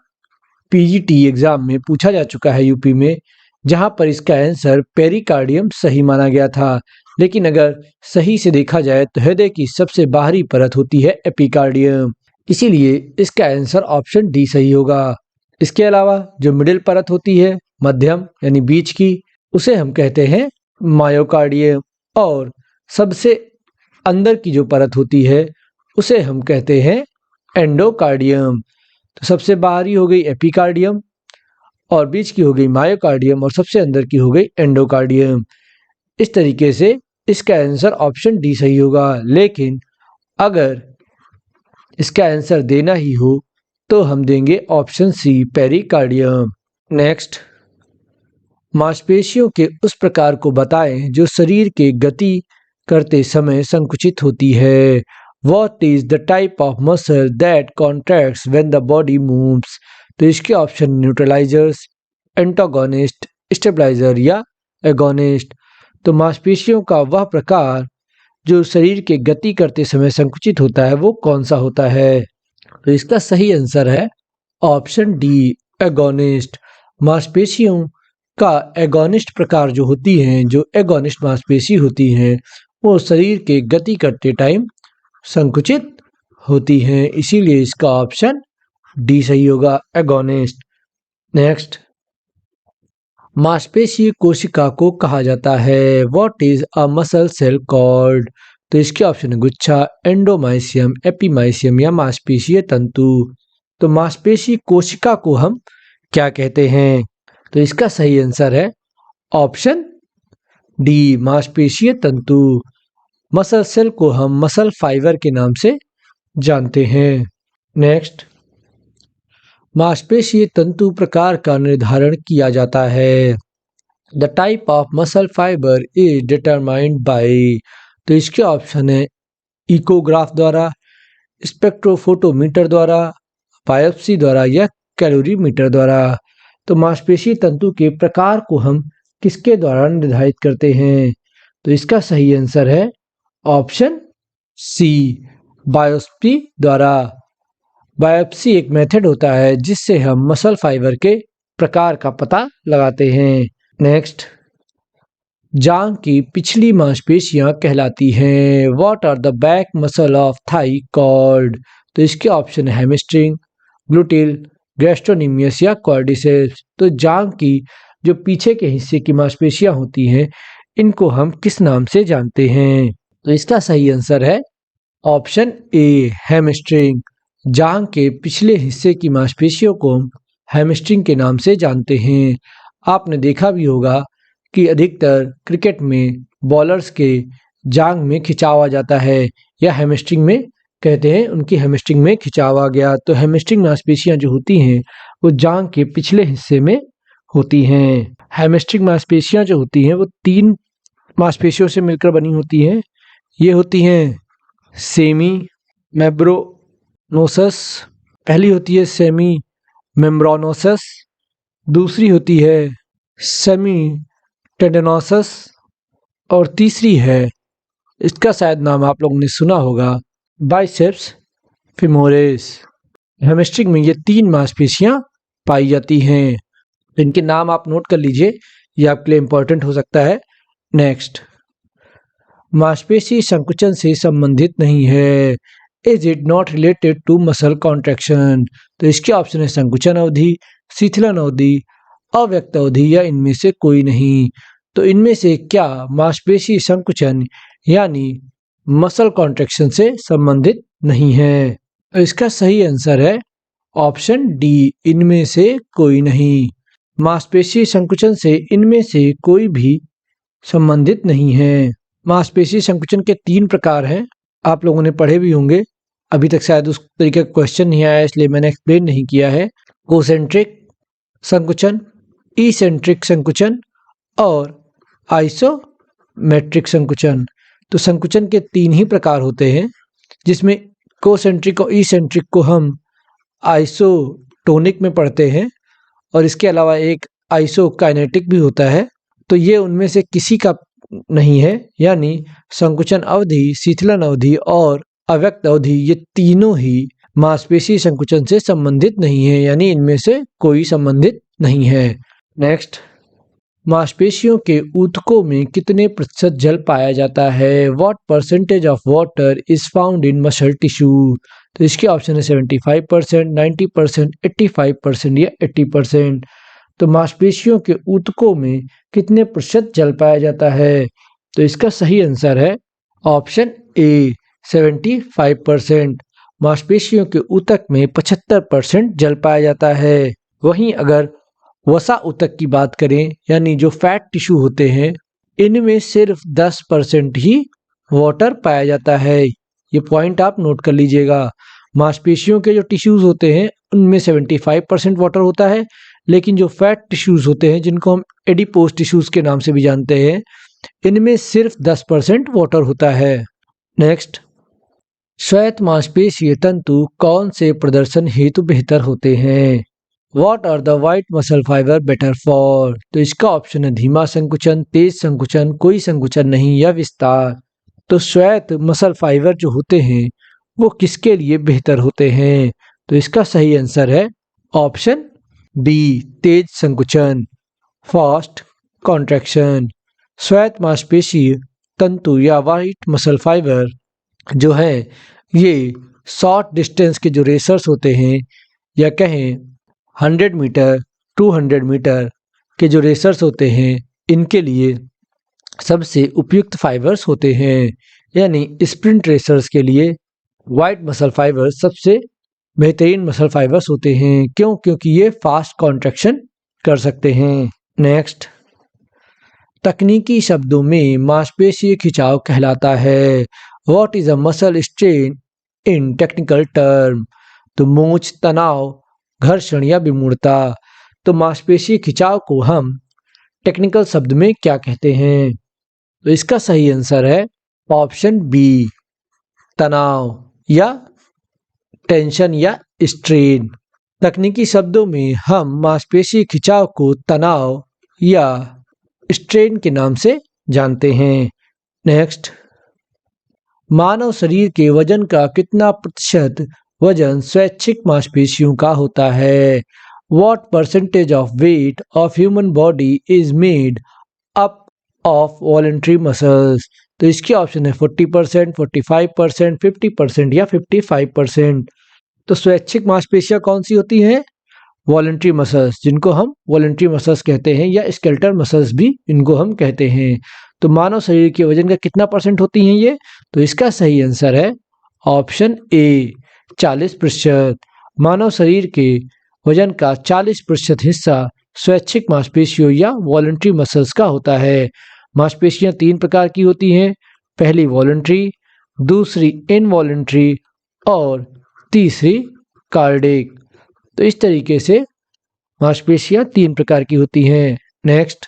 पीजीटी एग्जाम में पूछा जा चुका है यूपी में, जहां पर इसका आंसर पेरिकार्डियम सही माना गया था। लेकिन अगर सही से देखा जाए तो हृदय की सबसे बाहरी परत होती है एपिकार्डियम, इसीलिए इसका आंसर ऑप्शन डी सही होगा। इसके अलावा जो मिडिल परत होती है, मध्यम यानी बीच की, उसे हम कहते हैं मायोकार्डियम, और सबसे अंदर की जो परत होती है उसे हम कहते हैं एंडोकार्डियम। तो सबसे बाहरी हो गई एपिकार्डियम, और बीच की हो गई मायोकार्डियम, और सबसे अंदर की हो गई एंडोकार्डियम। इस तरीके से इसका आंसर ऑप्शन डी सही होगा। लेकिन अगर इसका आंसर देना ही हो तो हम देंगे ऑप्शन सी पेरिकार्डियम। नेक्स्ट, मांसपेशियों के उस प्रकार को बताएं जो शरीर के गति करते समय संकुचित होती है। What is the type of muscle that contracts when the body moves? तो इसके ऑप्शन न्यूट्रलाइजर्स, एंटागोनिस्ट, स्टेबलाइजर या एगोनिस्ट। तो मांसपेशियों का वह प्रकार जो शरीर के गति करते समय संकुचित होता है वो कौन सा होता है? तो इसका सही आंसर है ऑप्शन डी एगोनिस्ट। मांसपेशियों का एगोनिस्ट प्रकार जो होती हैं, जो एगोनिस्ट मांसपेशी होती हैं, वो शरीर के गति करते टाइम संकुचित होती हैं, इसीलिए इसका ऑप्शन डी सही होगा, एगोनिस्ट। नेक्स्ट, मांसपेशीय कोशिका को कहा जाता है। What is a muscle cell called? तो इसके ऑप्शन है गुच्छा, एंडोमाइसियम, एपीमाइसियम या मांसपेशीय तंतु। तो मांसपेशी कोशिका को हम क्या कहते हैं? तो इसका सही आंसर है ऑप्शन डी मांसपेशीय तंतु। मसल सेल को हम मसल फाइबर के नाम से जानते हैं। नेक्स्ट, मांसपेशीय तंतु प्रकार का निर्धारण किया जाता है। The type of muscle fibre is determined by. तो इसके ऑप्शन है इकोग्राफ द्वारा, स्पेक्ट्रोफोटोमीटर द्वारा, बायोप्सी द्वारा या कैलोरीमीटर द्वारा। तो मांसपेशी तंतु के प्रकार को हम किसके द्वारा निर्धारित करते हैं? तो इसका सही आंसर है ऑप्शन सी बायोप्सी द्वारा। बायोप्सी एक मेथड होता है जिससे हम मसल फाइबर के प्रकार का पता लगाते हैं। नेक्स्ट, जांघ की पिछली मांसपेशियां कहलाती हैं। What are the back muscle of thigh called? तो इसके ऑप्शन है हैमस्ट्रिंग, ग्लूटिल, गैस्ट्रोनिमियस या क्वाड्रिसेप्स। तो जांघ की जो पीछे के हिस्से की मांसपेशियां होती हैं, इनको हम किस नाम से जानते हैं? तो इसका सही आंसर है ऑप्शन ए हैमस्ट्रिंग। जांघ के पिछले हिस्से की मांसपेशियों को हम हैमस्ट्रिंग के नाम से जानते हैं। आपने देखा भी होगा कि अधिकतर क्रिकेट में बॉलर्स के जांघ में खिंचाव आ जाता है, या हैमस्ट्रिंग में कहते हैं उनकी हैमस्ट्रिंग में खिंचाव आ गया। तो हैमस्ट्रिंग मांसपेशियां जो होती हैं वो जांघ के पिछले हिस्से में होती हैं। हैमस्ट्रिंग मांसपेशियां जो होती हैं वो 3 मांसपेशियों से मिलकर बनी होती हैं। ये होती हैं सेमी मेम्ब्रेनोसस, पहली होती है सेमी मेम्ब्रेनोसस, दूसरी होती है सेमी टेंडनोसस, और तीसरी है, इसका शायद नाम आप लोगों ने सुना होगा, बाइसेप्स फीमोरिस। हैमस्ट्रिंग में ये 3 मांसपेशियां पाई जाती हैं। इनके नाम आप नोट कर लीजिए, ये आपके लिए इंपॉर्टेंट हो सकता है। नेक्स्ट, मांसपेशी संकुचन से संबंधित नहीं है। Is it not related to muscle contraction? तो इसके ऑप्शन है संकुचन अवधि, शिथिलन अवधि, अव्यक्त अवधि या इनमें से कोई नहीं। तो इनमें से क्या मांसपेशी संकुचन यानी मसल कॉन्ट्रैक्शन से संबंधित नहीं है? तो इसका सही आंसर है ऑप्शन डी इनमें से कोई नहीं। मांसपेशी संकुचन से इनमें से कोई भी संबंधित नहीं है। मांसपेशी संकुचन के 3 प्रकार हैं, आप लोगों ने पढ़े भी होंगे। अभी तक शायद उस तरीके का क्वेश्चन नहीं आया, इसलिए मैंने एक्सप्लेन नहीं किया है। कोसेंट्रिक संकुचन, इसेंट्रिक संकुचन और आइसोमेट्रिक संकुचन। तो संकुचन के 3 ही प्रकार होते हैं, जिसमें कोसेंट्रिक और इसेंट्रिक को हम आइसोटोनिक में पढ़ते हैं, और इसके अलावा एक आइसोकाइनेटिक भी होता है। तो ये उनमें से किसी का नहीं है, यानी संकुचन अवधि, शिथिलन अवधि और अव्यक्त अवधि, ये तीनों ही मांसपेशी संकुचन से संबंधित नहीं है, यानी इनमें से कोई संबंधित नहीं है। नेक्स्ट, मांसपेशियों के ऊतकों में कितने प्रतिशत जल पाया जाता है? What percentage of water is found in muscle tissue? तो इसके ऑप्शन है 75%, 90%, 85% या 80%। तो मांसपेशियों के ऊतकों में कितने प्रतिशत जल पाया जाता है? तो इसका सही आंसर है ऑप्शन ए 75%। मांसपेशियों के ऊतक में 75% जल पाया जाता है। वहीं अगर वसा ऊतक की बात करें, यानी जो फैट टिश्यू होते हैं, इनमें सिर्फ 10% ही वाटर पाया जाता है। ये पॉइंट आप नोट कर लीजिएगा। मांसपेशियों के जो टिश्यूज होते हैं उनमें 75% वाटर होता है, लेकिन जो फैट टिश्यूज होते हैं, जिनको हम एडिपोज टिश्यूज के नाम से भी जानते हैं, इनमें सिर्फ 10% वाटर होता है। नेक्स्ट, श्वेत मांसपेशीय तंतु कौन से प्रदर्शन हेतु बेहतर होते हैं? What are the white muscle fiber better for? तो इसका ऑप्शन है धीमा संकुचन, तेज संकुचन, कोई संकुचन नहीं या विस्तार। तो श्वेत मसल फाइबर जो होते हैं वो किसके लिए बेहतर होते हैं? तो इसका सही आंसर है ऑप्शन बी, तेज संकुचन, फास्ट कॉन्ट्रैक्शन। श्वेत मांसपेशी तंतु या वाइट मसल फाइबर जो है, ये शॉर्ट डिस्टेंस के जो रेसर्स होते हैं, या कहें 100 मीटर 200 मीटर के जो रेसर्स होते हैं, इनके लिए सबसे उपयुक्त फाइबर्स होते हैं। यानी स्प्रिंट रेसर्स के लिए वाइट मसल फाइबर्स सबसे बेहतरीन मसल फाइबर्स होते हैं। क्यों? क्योंकि ये फास्ट कॉन्ट्रैक्शन कर सकते हैं। नेक्स्ट, तकनीकी शब्दों में मांसपेशीय खिंचाव कहलाता है। What is a muscle strain in technical term? तो मोच, तनाव, घर्षण या विमूढ़ता। तो मांसपेशी खिंचाव को हम टेक्निकल शब्द में क्या कहते हैं? तो इसका सही आंसर है ऑप्शन बी, तनाव या टेंशन या स्ट्रेन। तकनीकी शब्दों में हम मांसपेशी खिंचाव को तनाव या स्ट्रेन के नाम से जानते हैं। नेक्स्ट, मानव शरीर के वजन का कितना प्रतिशत वजन स्वैच्छिक मांसपेशियों का होता है? What percentage of weight of human body is made up of voluntary muscles? तो इसके ऑप्शन है 40%, 45%, 50% या 55%। तो स्वैच्छिक मांसपेशियां कौन सी होती हैं? वॉलंटरी मसल्स, जिनको हम वॉलंटरी मसल्स कहते हैं, या स्केलेटल मसल्स भी इनको हम कहते हैं। तो मानव शरीर के वजन का कितना परसेंट होती हैं ये? तो इसका सही आंसर है ऑप्शन ए, 40%। मानव शरीर के वजन का 40% हिस्सा स्वैच्छिक मांसपेशियों या वॉलंटरी मसल्स का होता है। मांसपेशियां 3 प्रकार की होती हैं, पहली वॉलंटरी, दूसरी इनवॉलंटरी और तीसरी कार्डिक। तो इस तरीके से मांसपेशियां 3 प्रकार की होती हैं। नेक्स्ट,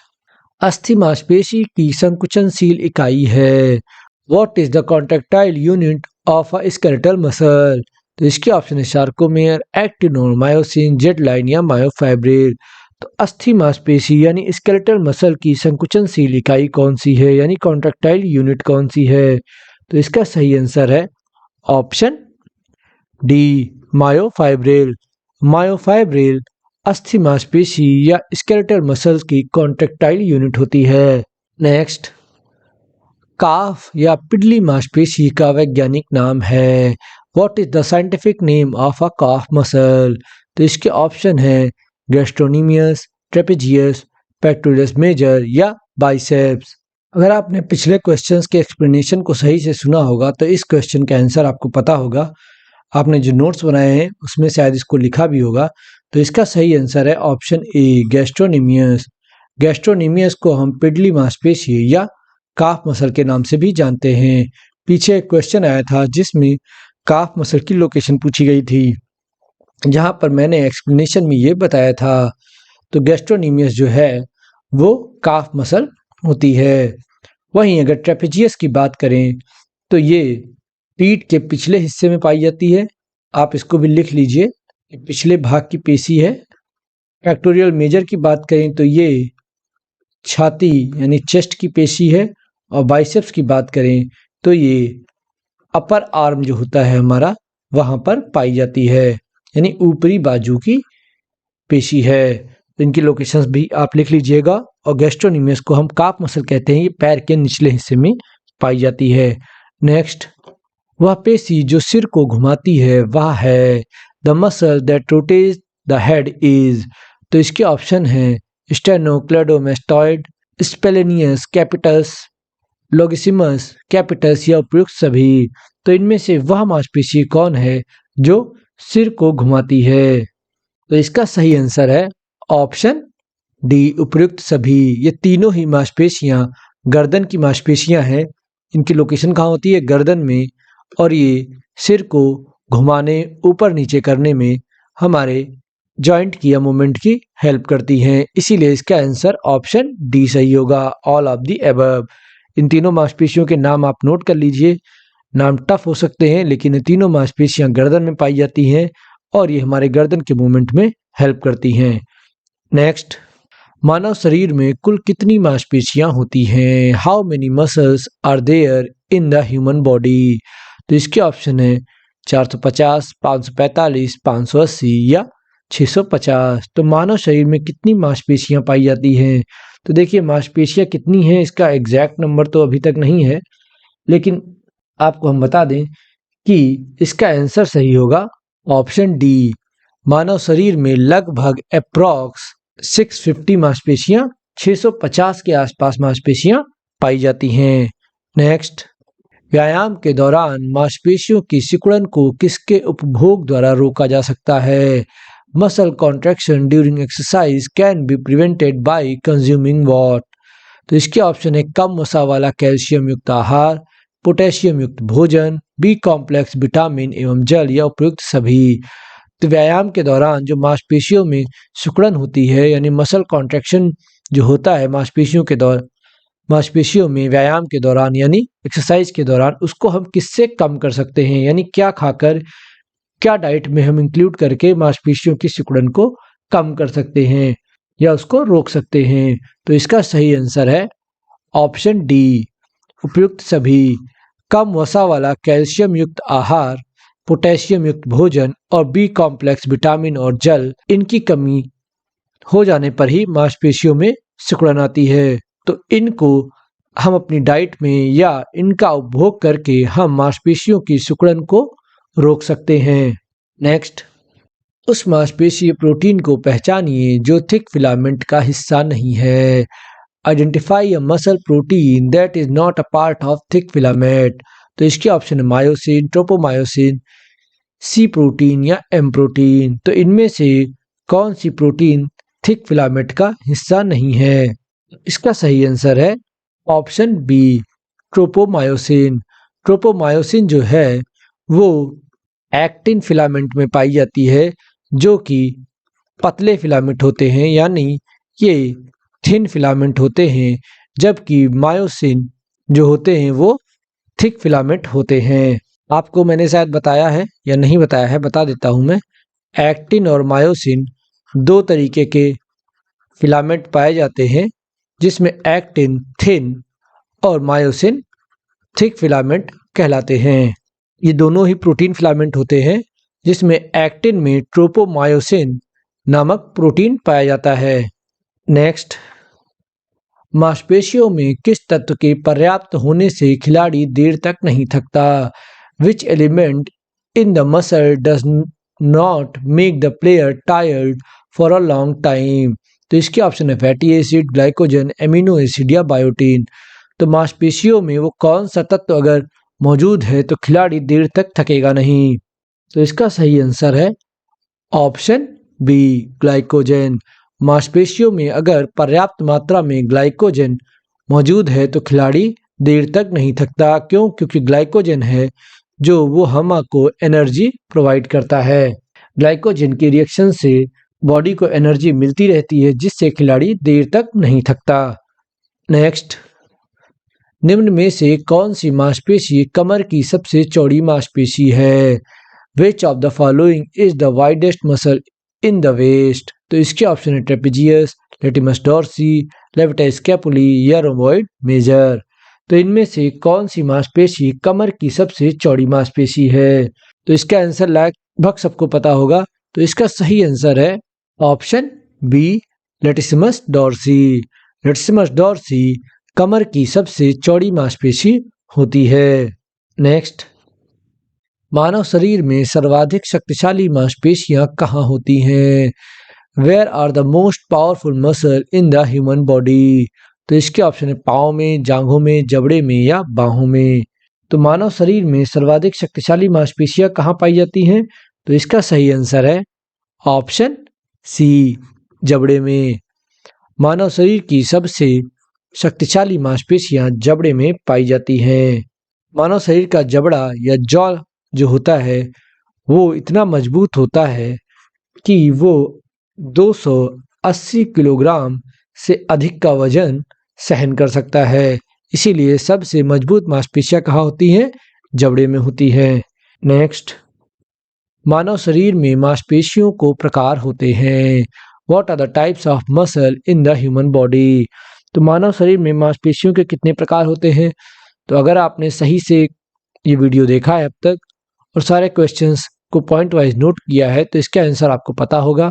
अस्थि मांसपेशी की संकुचनशील इकाई है। What is the contractile unit of a skeletal muscle? तो इसके ऑप्शन है सार्कोमेयर, एक्टिनोन, मायोसिन, जेट लाइन या मायोफाइब्रिल। तो अस्थि मांसपेशी यानी स्केलेटल मसल की संकुचनशील इकाई कौन सी है, यानी कॉन्ट्रैक्टाइल यूनिट कौन सी है? तो इसका सही आंसर है ऑप्शन डी, मायोफाइब्रिल। मायोफाइब्रिल अस्थि मांसपेशी या स्केलेटल मसल्स की कॉन्ट्रैक्टाइल यूनिट होती है। नेक्स्ट, काफ या पिडली मांसपेशी का वैज्ञानिक नाम है। What is the scientific name of a calf muscle? तो इसके ऑप्शन है गैस्ट्रोनीमियस, ट्रेपेजियस, पेक्टोरस मेजर या बाइसेप्स। अगर आपने पिछले क्वेश्चंस के एक्सप्लेनेशन को सही से सुना होगा तो इस क्वेश्चन का आंसर आपको पता होगा। आपने जो नोट्स बनाए हैं उसमें शायद इसको लिखा भी होगा। तो इसका सही आंसर है ऑप्शन ए, गैस्ट्रोनीमियस। गैस्ट्रोनीमियस को हम पिडली मांसपेशी या काफ मसल के नाम से भी जानते हैं। पीछे एक क्वेश्चन आया था जिसमें काफ मसल की लोकेशन पूछी गई थी, जहां पर मैंने एक्सप्लेनेशन में ये बताया था। तो गैस्ट्रोनीमियस जो है वो काफ मसल होती है। वहीं अगर ट्रेपेजियस की बात करें तो ये पीठ के पिछले हिस्से में पाई जाती है। आप इसको भी लिख लीजिए, पिछले भाग की पेशी है। पेक्टोरियल मेजर की बात करें तो ये छाती यानी चेस्ट की पेशी है। और बाइसेप्स की बात करें तो ये अपर आर्म जो होता है हमारा वहां पर पाई जाती है, यानी ऊपरी बाजू की पेशी है। इनकी लोकेशंस भी आप लिख लीजिएगा। और गैस्ट्रोनिमियस को हम काफ मसल कहते हैं, ये पैर के निचले हिस्से में पाई जाती है। नेक्स्ट, वह पेशी जो सिर को घुमाती है वह है the muscle that rotates the head is. तो इसके ऑप्शन है स्टेनोक्लेडोमेस्टॉइड, स्पेलेनियस कैपिटस, लॉगिसिमस कैपिटस या उपयुक्त सभी। तो इनमें से वह मांसपेशी कौन है जो सिर को घुमाती है? तो इसका सही आंसर है ऑप्शन डी, उपयुक्त सभी। ये तीनों ही मांसपेशियां गर्दन की मांसपेशियां हैं। इनकी लोकेशन कहाँ होती है? गर्दन में। और ये सिर को घुमाने, ऊपर नीचे करने में हमारे जॉइंट की या मूवमेंट की हेल्प करती हैं। इसीलिए इसका आंसर ऑप्शन डी सही होगा, ऑल ऑफ द एबव। इन तीनों मांसपेशियों के नाम आप नोट कर लीजिए। नाम टफ हो सकते हैं लेकिन ये तीनों मांसपेशियां गर्दन में पाई जाती हैं और ये हमारे गर्दन के मूवमेंट में हेल्प करती हैं। नेक्स्ट, मानव शरीर में कुल कितनी मांसपेशियां होती हैं? How many muscles are there in the human body? तो इसके ऑप्शन है 450, 545, 580 या 650। तो मानव शरीर में कितनी मांसपेशियां पाई जाती हैं? तो देखिए मांसपेशियां कितनी हैं इसका एग्जैक्ट नंबर तो अभी तक नहीं है, लेकिन आपको हम बता दें कि इसका आंसर सही होगा ऑप्शन डी। मानव शरीर में लगभग अप्रॉक्स 650 मांसपेशियां, 650 के आसपास मांसपेशियां पाई जाती हैं। नेक्स्ट, व्यायाम के दौरान मांसपेशियों की सिकुड़न को किसके उपभोग द्वारा रोका जा सकता है? Muscle contraction during exercise can be prevented by consuming what? तो इसके ऑप्शन है कम वसा वाला कैल्शियम युक्त आहार, पोटेशियम युक्त भोजन, बी कॉम्प्लेक्स विटामिन एवं जल या उपयुक्त सभी। तो व्यायाम के दौरान जो मांसपेशियों में सिकुड़न होती है, यानी मसल कॉन्ट्रैक्शन जो होता है मांसपेशियों में व्यायाम के दौरान यानी एक्सरसाइज के दौरान, उसको हम किससे कम कर सकते हैं? यानी क्या खाकर, क्या डाइट में हम इंक्लूड करके मांसपेशियों की सिकुड़न को कम कर सकते हैं या उसको रोक सकते हैं? तो इसका सही आंसर है ऑप्शन डी, उपयुक्त सभी। कम वसा वाला कैल्शियम युक्त आहार, पोटेशियम युक्त भोजन और बी कॉम्प्लेक्स विटामिन और जल, इनकी कमी हो जाने पर ही मांसपेशियों में सिकुड़न आती है। तो इनको हम अपनी डाइट में या इनका उपभोग करके हम मांसपेशियों की सिकुड़न को रोक सकते हैं। नेक्स्ट, उस मांसपेशीय प्रोटीन को पहचानिए जो थिक फिलामेंट का हिस्सा नहीं है। Identify a muscle protein that is not a part of thick filament. तो इसके ऑप्शन है मायोसिन, ट्रोपोमायोसिन, सी प्रोटीन या एम प्रोटीन। तो इनमें से कौन सी प्रोटीन थिक फिलामेंट का हिस्सा नहीं है? इसका सही आंसर है ऑप्शन बी, ट्रोपोमायोसिन। ट्रोपोमायोसिन जो है वो एक्टिन फिलामेंट में पाई जाती है, जो कि पतले फिलामेंट होते हैं, यानी ये थिन फिलामेंट होते हैं, जबकि मायोसिन जो होते हैं वो थिक फिलामेंट होते हैं। आपको मैंने शायद बताया है या नहीं बताया है, बता देता हूं मैं। एक्टिन और मायोसिन दो तरीके के फिलामेंट पाए जाते हैं, जिसमें एक्टिन थिन और मायोसिन थिक फिलामेंट कहलाते हैं। ये दोनों ही प्रोटीन फिलामेंट होते हैं, जिसमें एक्टिन में ट्रोपोमायोसिन नामक प्रोटीन पाया जाता है। नेक्स्ट, मांसपेशियों में किस तत्व के पर्याप्त होने से खिलाड़ी देर तक नहीं थकता? Which element in the muscle does not make the player tired for a long time? तो इसके ऑप्शन है fatty acid, glycogen, amino acid या बायोटीन। तो मांसपेशियों में वो कौन सा तत्व अगर मौजूद है तो खिलाड़ी देर तक थकेगा नहीं? तो इसका सही आंसर है ऑप्शन बी, ग्लाइकोजन। मांसपेशियों में अगर पर्याप्त मात्रा में ग्लाइकोजन मौजूद है तो खिलाड़ी देर तक नहीं थकता। क्यों? क्योंकि ग्लाइकोजन है जो वो हमको एनर्जी प्रोवाइड करता है। ग्लाइकोजन के रिएक्शन से बॉडी को एनर्जी मिलती रहती है, जिससे खिलाड़ी देर तक नहीं थकता। नेक्स्ट, निम्न में से कौन सी मांसपेशी कमर की सबसे चौड़ी मांसपेशी है? Which of the following is the widest muscle in the waist? तो इसके ऑप्शन है ट्रेपेजियस, लेटिमस डॉर्सी, लेविटाई स्कैपुली या रोमोइड मेजर। तो इनमें से कौन सी मांसपेशी कमर की सबसे चौड़ी मांसपेशी है? तो इसका आंसर लगभग सबको पता होगा। तो इसका सही आंसर है ऑप्शन बी, लेटिसिमस डॉर्सी। लेटिसिमस डॉर्सी कमर की सबसे चौड़ी मांसपेशी होती है। नेक्स्ट, मानव शरीर में सर्वाधिक शक्तिशाली मांसपेशियां कहाँ होती हैं? Where are the most powerful muscle in the human body? तो इसके ऑप्शन है पाँव में, जांघों में, जबड़े में या बाहों में। तो मानव शरीर में सर्वाधिक शक्तिशाली मांसपेशियां कहाँ पाई जाती हैं? तो इसका सही आंसर है ऑप्शन सी, जबड़े में। मानव शरीर की सबसे शक्तिशाली मांसपेशियां जबड़े में पाई जाती हैं। मानव शरीर का जबड़ा या जॉ जो होता है वो इतना मजबूत होता है कि वो 280 किलोग्राम से अधिक का वजन सहन कर सकता है। इसीलिए सबसे मजबूत मांसपेशियां कहाँ होती हैं? जबड़े में होती हैं। नेक्स्ट, मानव शरीर में मांसपेशियों को प्रकार होते हैं। What are the types of muscle in the human body? तो मानव शरीर में मांसपेशियों के कितने प्रकार होते हैं? तो अगर आपने सही से ये वीडियो देखा है अब तक और सारे क्वेश्चंस को पॉइंट वाइज नोट किया है तो इसका आंसर आपको पता होगा।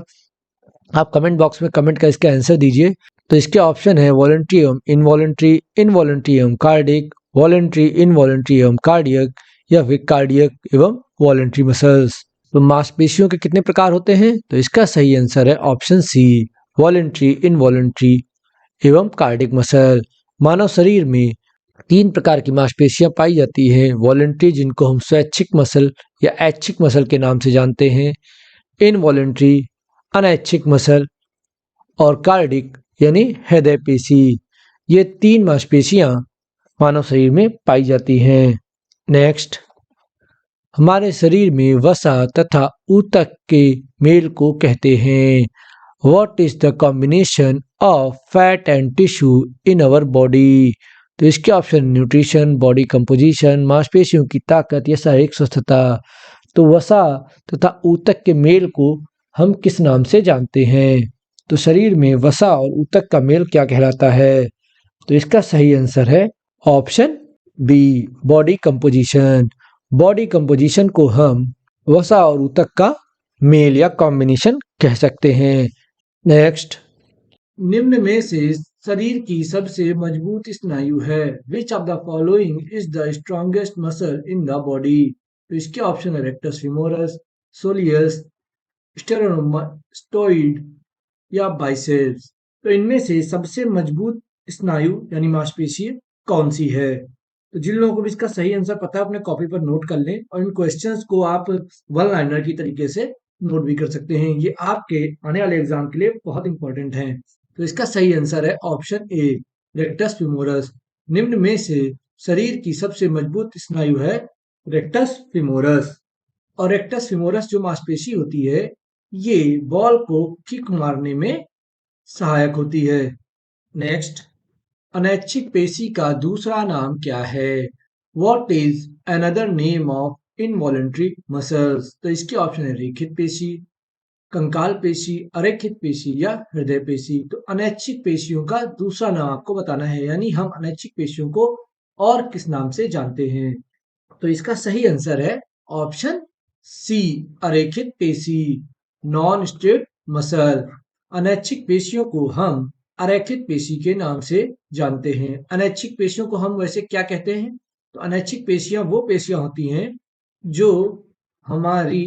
आप कमेंट बॉक्स में कमेंट कर इसका आंसर दीजिए। तो इसके ऑप्शन है वॉलंटरी एवं इनवॉलंटरी, इनवॉलंटरी एवं कार्डिक, वॉलंटरी इनवॉलंटरी एवं कार्डियक या फिर कार्डियक एवं वॉलंटरी मसल्स। तो मांसपेशियों के कितने प्रकार होते हैं? तो इसका सही आंसर है ऑप्शन सी, वॉलंटरी, इनवॉलंटरी एवं कार्डिक मसल। मानव शरीर में 3 प्रकार की मांसपेशियां पाई जाती हैं। वॉलंटरी जिनको हम स्वैच्छिक मसल या ऐच्छिक मसल के नाम से जानते हैं, इनवॉलंटरी अनैच्छिक मसल और कार्डिक यानी हृदय पेशी। ये 3 मांसपेशियां मानव शरीर में पाई जाती हैं। नेक्स्ट, हमारे शरीर में वसा तथा ऊतक के मेल को कहते हैं। What is the combination of fat and tissue in our body? तो इसके ऑप्शन न्यूट्रिशन, बॉडी कंपोजिशन, मांसपेशियों की ताकत या शारीरिक स्वस्थता। तो वसा तथा ऊतक के मेल को हम किस नाम से जानते हैं? तो शरीर में वसा और ऊतक का मेल क्या कहलाता है? तो इसका सही आंसर है option B, body composition. Body composition को हम वसा और ऊतक का मेल या कॉम्बिनेशन कह सकते हैं। नेक्स्ट, निम्न में से शरीर की सबसे मजबूत स्नायु है। Which of the following is the strongest muscle in the body? तो इसके ऑप्शन है रेक्टस फीमोरस, सोलियस, स्टेरोनोमास्टोइड या बाइसेप्स। तो इनमें से सबसे मजबूत स्नायु यानी मांसपेशी कौन सी है? तो जिन लोगों को भी इसका सही आंसर पता है अपने कॉपी पर नोट कर लें और इन क्वेश्चंस को आप वन लाइनर की तरीके से नोट भी कर सकते हैं। ये आपके आने वाले एग्जाम के लिए बहुत इंपॉर्टेंट है। तो इसका सही आंसर है ऑप्शन ए, रेक्टस फीमोरस। निम्न में से शरीर की सबसे मजबूत स्नायु है रेक्टस फीमोरस। और रेक्टस फीमोरस जो मांसपेशी होती है ये बॉल को किक मारने में सहायक होती है। नेक्स्ट, अनैच्छिक पेशी का दूसरा नाम क्या है? What is another name of involuntary muscles? तो इसके ऑप्शन है रेखित पेशी, कंकाल पेशी, अरेखित पेशी या हृदय पेशी। तो अनैच्छिक पेशियों का दूसरा नाम आपको बताना है, यानी हम अनैच्छिक पेशियों को और किस नाम से जानते हैं? तो इसका सही आंसर है ऑप्शन सी, अरेखित पेशी, नॉन स्टेट मसल। अनैच्छिक पेशियों को हम अरेखित पेशी के नाम से जानते हैं। अनैच्छिक पेशियों को हम वैसे क्या कहते हैं? तो अनैच्छिक पेशियां वो पेशियां होती हैं जो हमारी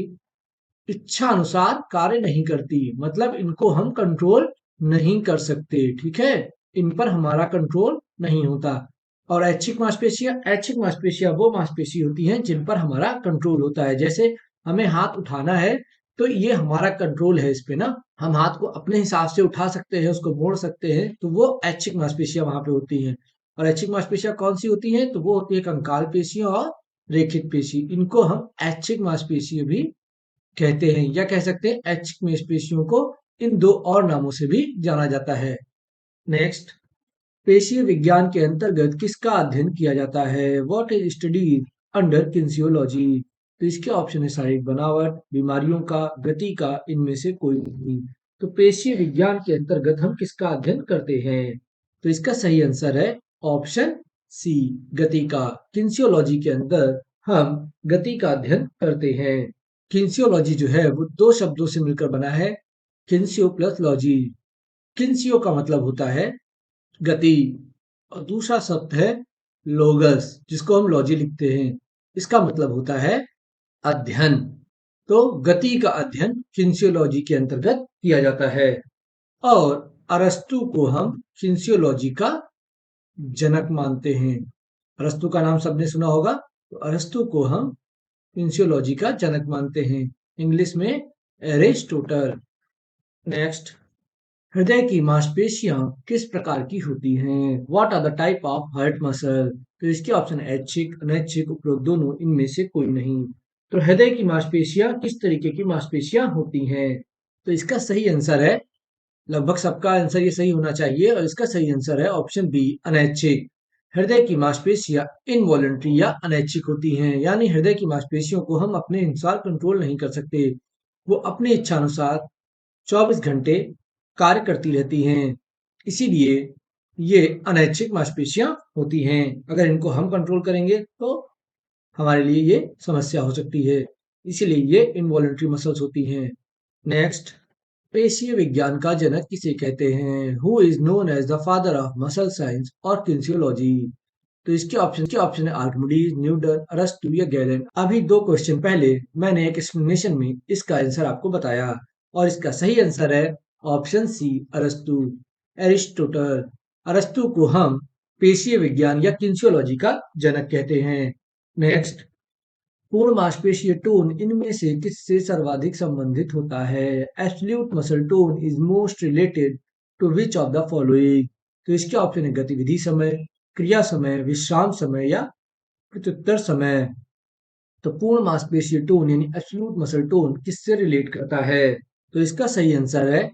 इच्छा अनुसार कार्य नहीं करती, मतलब इनको हम कंट्रोल नहीं कर सकते। ठीक है, इन पर हमारा कंट्रोल नहीं होता। और ऐच्छिक मांसपेशियां वो मांसपेशी होती हैं जिन पर हमारा कंट्रोल होता है। जैसे हमें हाथ उठाना है तो ये हमारा कंट्रोल है इस पे ना, हम हाथ को अपने हिसाब से उठा सकते हैं, उसको मोड़ सकते हैं, तो वो ऐच्छिक मांसपेशियां वहां पे होती हैं। और ऐच्छिक मांसपेशियां कौन सी होती हैं? तो वो होती है कंकाल पेशियां और रेखित पेशी। इनको हम ऐच्छिक मांसपेशियां भी कहते हैं या कह सकते हैं ऐच्छिक मांसपेशियों को इन 2 और नामों से भी जाना जाता है। नेक्स्ट, पेशीय विज्ञान के अंतर्गत किसका अध्ययन किया जाता है? What is studied under kinesiology? तो इसके ऑप्शन है शारीरिक बनावट, बीमारियों का, गति का, इनमें से कोई नहीं। तो पेशीय विज्ञान के अंतर्गत हम किसका अध्ययन करते हैं? तो इसका सही आंसर है ऑप्शन सी गति का। किन्सियोलॉजी के अंदर हम गति का अध्ययन करते हैं। किन्सियोलॉजी जो है वो दो शब्दों से मिलकर बना है, किन्सियो प्लस लॉजी। किन्सियो का मतलब होता है गति और दूसरा शब्द है लोगस, जिसको हम लॉजी लिखते हैं। इसका मतलब होता है अध्ययन। तो गति का अध्ययन किन्सियोलॉजी के अंतर्गत किया जाता है और अरस्तु को हम किन्सियोलॉजी का जनक मानते हैं। अरस्तु का नाम सबने सुना होगा, तो अरस्तु को हम किन्सियोलॉजी का जनक मानते हैं, इंग्लिश में एरिस्टोटल। नेक्स्ट, हृदय की मांसपेशियां किस प्रकार की होती हैं? What are the type of heart muscle? तो इसके ऑप्शन ऐच्छिक, अनैच्छिक, उपरोक्त दोनों, इनमें से कोई नहीं। तो हृदय की मांसपेशियां किस तरीके की मांसपेशियां होती हैं? तो इसका सही आंसर है, लगभग सबका आंसर ये सही होना चाहिए, और इसका सही आंसर है ऑप्शन बी, अनैच्छिक। हृदय की मांसपेशियां इनवॉलेंट्री या अनैच्छिक होती हैं, यानी हृदय की मांसपेशियों को हम अपने अनुसार कंट्रोल नहीं कर सकते, वो अपनी इच्छा अनुसार 24 घंटे कार्य करती रहती हैं। इसीलिए ये अनैच्छिक मांसपेशियां होती हैं। अगर इनको हम कंट्रोल करेंगे तो हमारे लिए ये समस्या हो सकती है, इसीलिए ये इनवॉलेंट्री मसल्स होती हैं। नेक्स्ट, पेशीय विज्ञान का जनक किसे कहते हैं? Who is known as the father of muscle science और किन्सियोलॉजी? तो इसके ऑप्शन है आर्किमिडीज, न्यूटन, अरस्तु या गैलेन। अभी दो क्वेश्चन पहले मैंने एक एक्सप्लेनेशन में इसका आंसर आपको बताया, और इसका सही आंसर है ऑप्शन सी, अरस्तु, एरिस्टोटल। अरस्तु को हम पेशीय विज्ञान या किन्सियोलॉजी का जनक कहते हैं। नेक्स्ट, पूर्ण मांसपेशीय टोन इनमें से किससे सर्वाधिक संबंधित होता है? Absolute muscle tone is most related to which of the following? तो इसके ऑप्शन है गतिविधि समय, क्रिया समय, विश्राम समय या प्रत्युत्तर समय। तो पूर्ण मांसपेशीय टोन यानी एब्सोल्यूट मसल टोन किससे रिलेट करता है? तो इसका सही आंसर है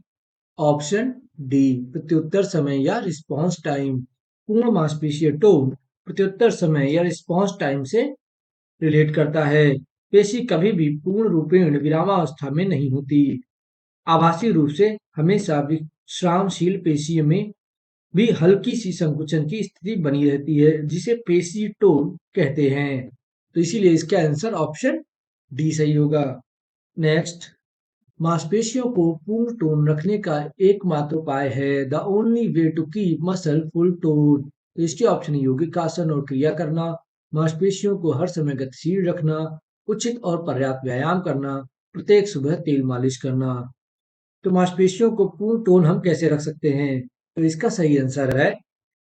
ऑप्शन डी, प्रत्युत्तर समय या रिस्पॉन्स टाइम। पूर्ण मांसपेशीय टोन प्रत्युत्तर समय या रिस्पॉन्स टाइम से रिलेट करता है। पेशी कभी भी पूर्ण रूपेण विरामावस्था में नहीं होती। आभासी रूप से हमेशा विश्रामशील पेशी में भी हल्की सी संकुचन की स्थिति बनी रहती है, जिसे पेशी टोन कहते हैं। तो इसीलिए इसका आंसर ऑप्शन डी सही होगा। नेक्स्ट, मांसपेशियों को पूर्ण टोन रखने का एकमात्र उपाय है, the only way to keep muscle full tone. तो इसके ऑप्शन है यौगिक आसन और क्रिया करना, मांसपेशियों को हर समय गतिशील रखना, उचित और पर्याप्त व्यायाम करना, प्रत्येक सुबह तेल मालिश करना। तो मांसपेशियों को पूर्ण टोन हम कैसे रख सकते हैं? तो इसका सही आंसर है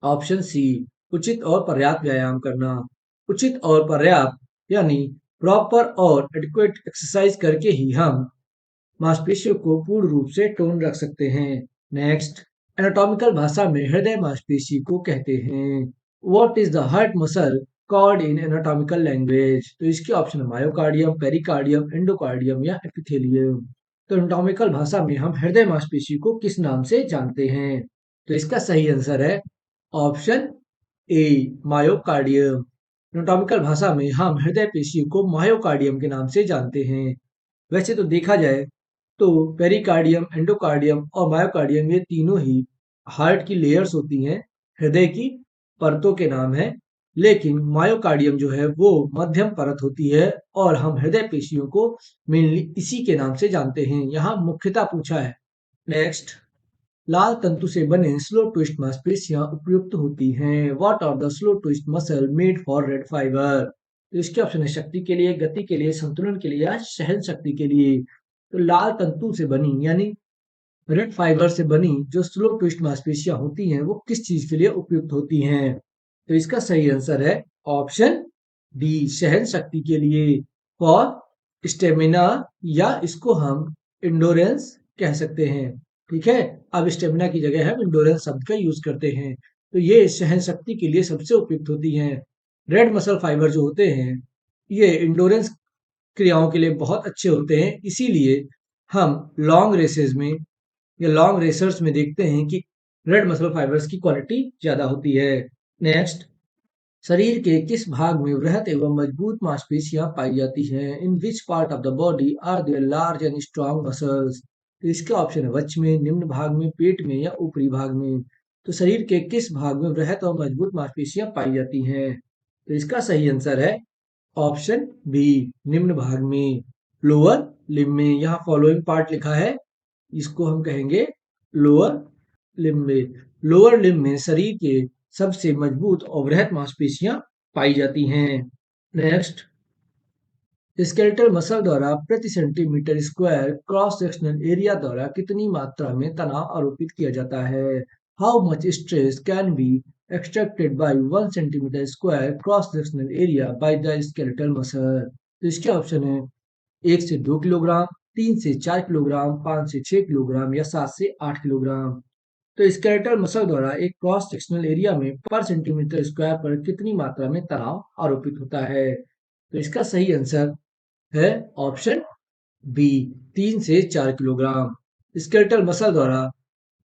ऑप्शन सी, उचित और पर्याप्त व्यायाम करना। उचित और पर्याप्त यानी प्रॉपर और एडिक्वेट एक्सरसाइज करके ही हम मांसपेशियों को पूर्ण रूप से टोन रख सकते हैं। नेक्स्ट, एनाटॉमिकल भाषा में हृदय मांसपेशी को कहते हैं। What is the heart muscle called in anatomical language? तो इसके ऑप्शन है मायोकार्डियम, पेरिकार्डियम, एंडोकार्डियम या एपिथेलियम। तो एनाटॉमिकल भाषा में हम हृदय मांसपेशी को किस नाम से जानते हैं? तो इसका सही आंसर है ऑप्शन ए, मायोकार्डियम। एनाटॉमिकल भाषा में हम हृदय पेशी को मायोकार्डियम के नाम से जानते हैं। वैसे तो देखा जाए तो पेरिकार्डियम, एंडोकार्डियम और मायोकार्डियम ये तीनों ही हार्ट की लेयर्स होती हैं, हृदय की परतों के नाम है। लेकिन मायोकार्डियम जो है वो मध्यम परत होती है, और हम हृदय पेशियों को मेनली इसी के नाम से जानते हैं, यहाँ मुख्यतः पूछा है। नेक्स्ट, लाल तंतु से बने स्लो ट्विस्ट मांसपेशियां उपयुक्त होती हैं। What are the slow twist muscle made for red fibre? तो इसके ऑप्शन है शक्ति के लिए, गति के लिए, संतुलन के लिए या सहन शक्ति के लिए। तो लाल तंतु से बनी यानी रेड फाइबर से बनी जो स्लो ट्विस्ट मांसपेशियां होती हैं वो किस चीज के लिए उपयुक्त होती हैं? तो इसका सही आंसर है ऑप्शन डी, सहन शक्ति के लिए, फॉर स्टेमिना, या इसको हम इंडोरेंस कह सकते हैं। ठीक है, अब स्टेमिना की जगह हम इंडोरेंस शब्द का यूज करते हैं। तो ये सहन शक्ति के लिए सबसे उपयुक्त होती हैं। रेड मसल फाइबर जो होते हैं ये इंडोरेंस क्रियाओं के लिए बहुत अच्छे होते हैं, इसीलिए हम लॉन्ग रेसेस में या लॉन्ग रेसर्स में देखते हैं कि रेड मसल फाइबर्स की क्वालिटी ज्यादा होती है। नेक्स्ट, शरीर के किस भाग में वृहत एवं मजबूत मांसपेशियां पाई जाती हैं? In which part of the body are there large and strong muscles? तो इसके ऑप्शन है वक्ष में, निम्न भाग में, पेट में या ऊपरी भाग में। तो शरीर के किस भाग में वृहत और मजबूत मांसपेशियां पाई जाती हैं? तो इसका सही आंसर है ऑप्शन बी, निम्न भाग में, लोअर लिम्ब में। यहाँ फॉलोइंग पार्ट लिखा है, इसको हम कहेंगे लोअर लिम्ब में। लोअर लिम्ब में शरीर के सबसे मजबूत और वृहत मांसपेशियां पाई जाती हैं। नेक्स्ट, स्केलेटल मसल द्वारा प्रति centimetre square cross sectional area द्वारा कितनी मात्रा में तनाव आरोपित किया जाता है? How much stress can be extracted bye 1 centimetre square cross sectional area by the skeletal muscle? तो इसके ऑप्शन है 1 से 2 किलोग्राम, 3 से 4 किलोग्राम, 5 से 6 किलोग्राम या 7 से 8 किलोग्राम। तो स्केलेटल मसल द्वारा एक क्रॉस सेक्शनल एरिया में पर सेंटीमीटर स्क्वायर पर कितनी मात्रा में तनाव आरोपित होता है? तो इसका सही आंसर है ऑप्शन बी, 3 से 4 किलोग्राम। स्केलेटल मसल द्वारा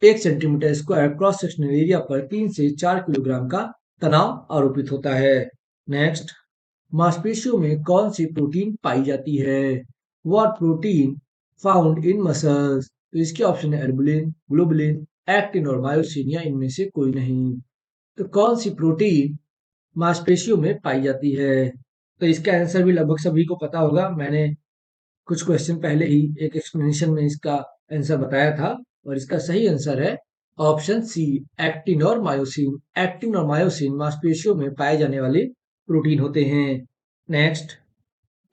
1 centimetre square cross sectional area पर 3 से 4 किलोग्राम का तनाव आरोपित होता है। नेक्स्ट, मांसपेशियों में कौन सी प्रोटीन पाई जाती है? What protein found in muscles? तो इसके ऑप्शन है एल्बुलिन, ग्लोबुलिन, एक्टिन और मायोसिन या इनमें से कोई नहीं। तो कौन सी प्रोटीन मांसपेशियों में पाई जाती है? तो इसका आंसर भी लगभग सभी को पता होगा। मैंने कुछ क्वेश्चन पहले ही एक एक्सप्लेनेशन में इसका आंसर बताया था, और इसका सही आंसर है ऑप्शन सी, एक्टिन और मायोसिन। एक्टिन और मायोसिन मांसपेशियों में पाए जाने वाले प्रोटीन होते हैं। नेक्स्ट,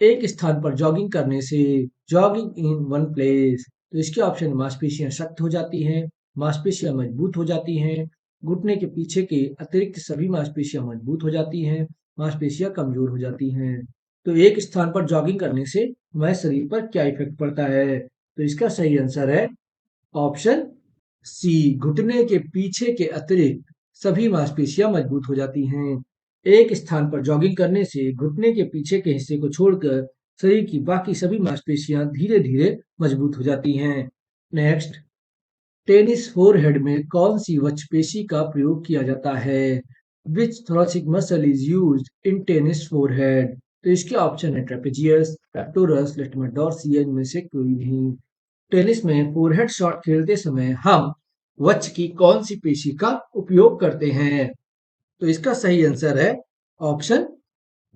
एक स्थान पर जॉगिंग करने से, जॉगिंग इन वन प्लेस, तो इसके ऑप्शन मांसपेशियां सख्त हो जाती हैं, मांसपेशियां मजबूत हो जाती हैं, घुटने के पीछे के अतिरिक्त सभी मांसपेशियां मजबूत हो जाती हैं, मांसपेशियां कमजोर हो जाती हैं। तो एक स्थान पर जॉगिंग करने से हमारे शरीर पर क्या इफेक्ट पड़ता है? तो इसका सही आंसर है ऑप्शन सी, घुटने के पीछे के अतिरिक्त सभी मांसपेशियां मजबूत हो जाती हैं। एक स्थान पर जॉगिंग करने से घुटने के पीछे के हिस्से को छोड़कर शरीर की बाकी सभी मांसपेशियां धीरे धीरे मजबूत हो जाती हैं। नेक्स्ट, टेनिस फोरहेड में कौन सी वक्षपेशी का प्रयोग किया जाता है? विच thoracic muscle is used in tennis forehead? तो इसके ऑप्शन है ट्रेपेजियस, पेक्टोरस, लेटमस डॉर्सी या इनमें से कोई नहीं। टेनिस में फोरहेड शॉट खेलते समय हम वक्ष की कौन सी पेशी का उपयोग करते हैं? तो इसका सही आंसर है option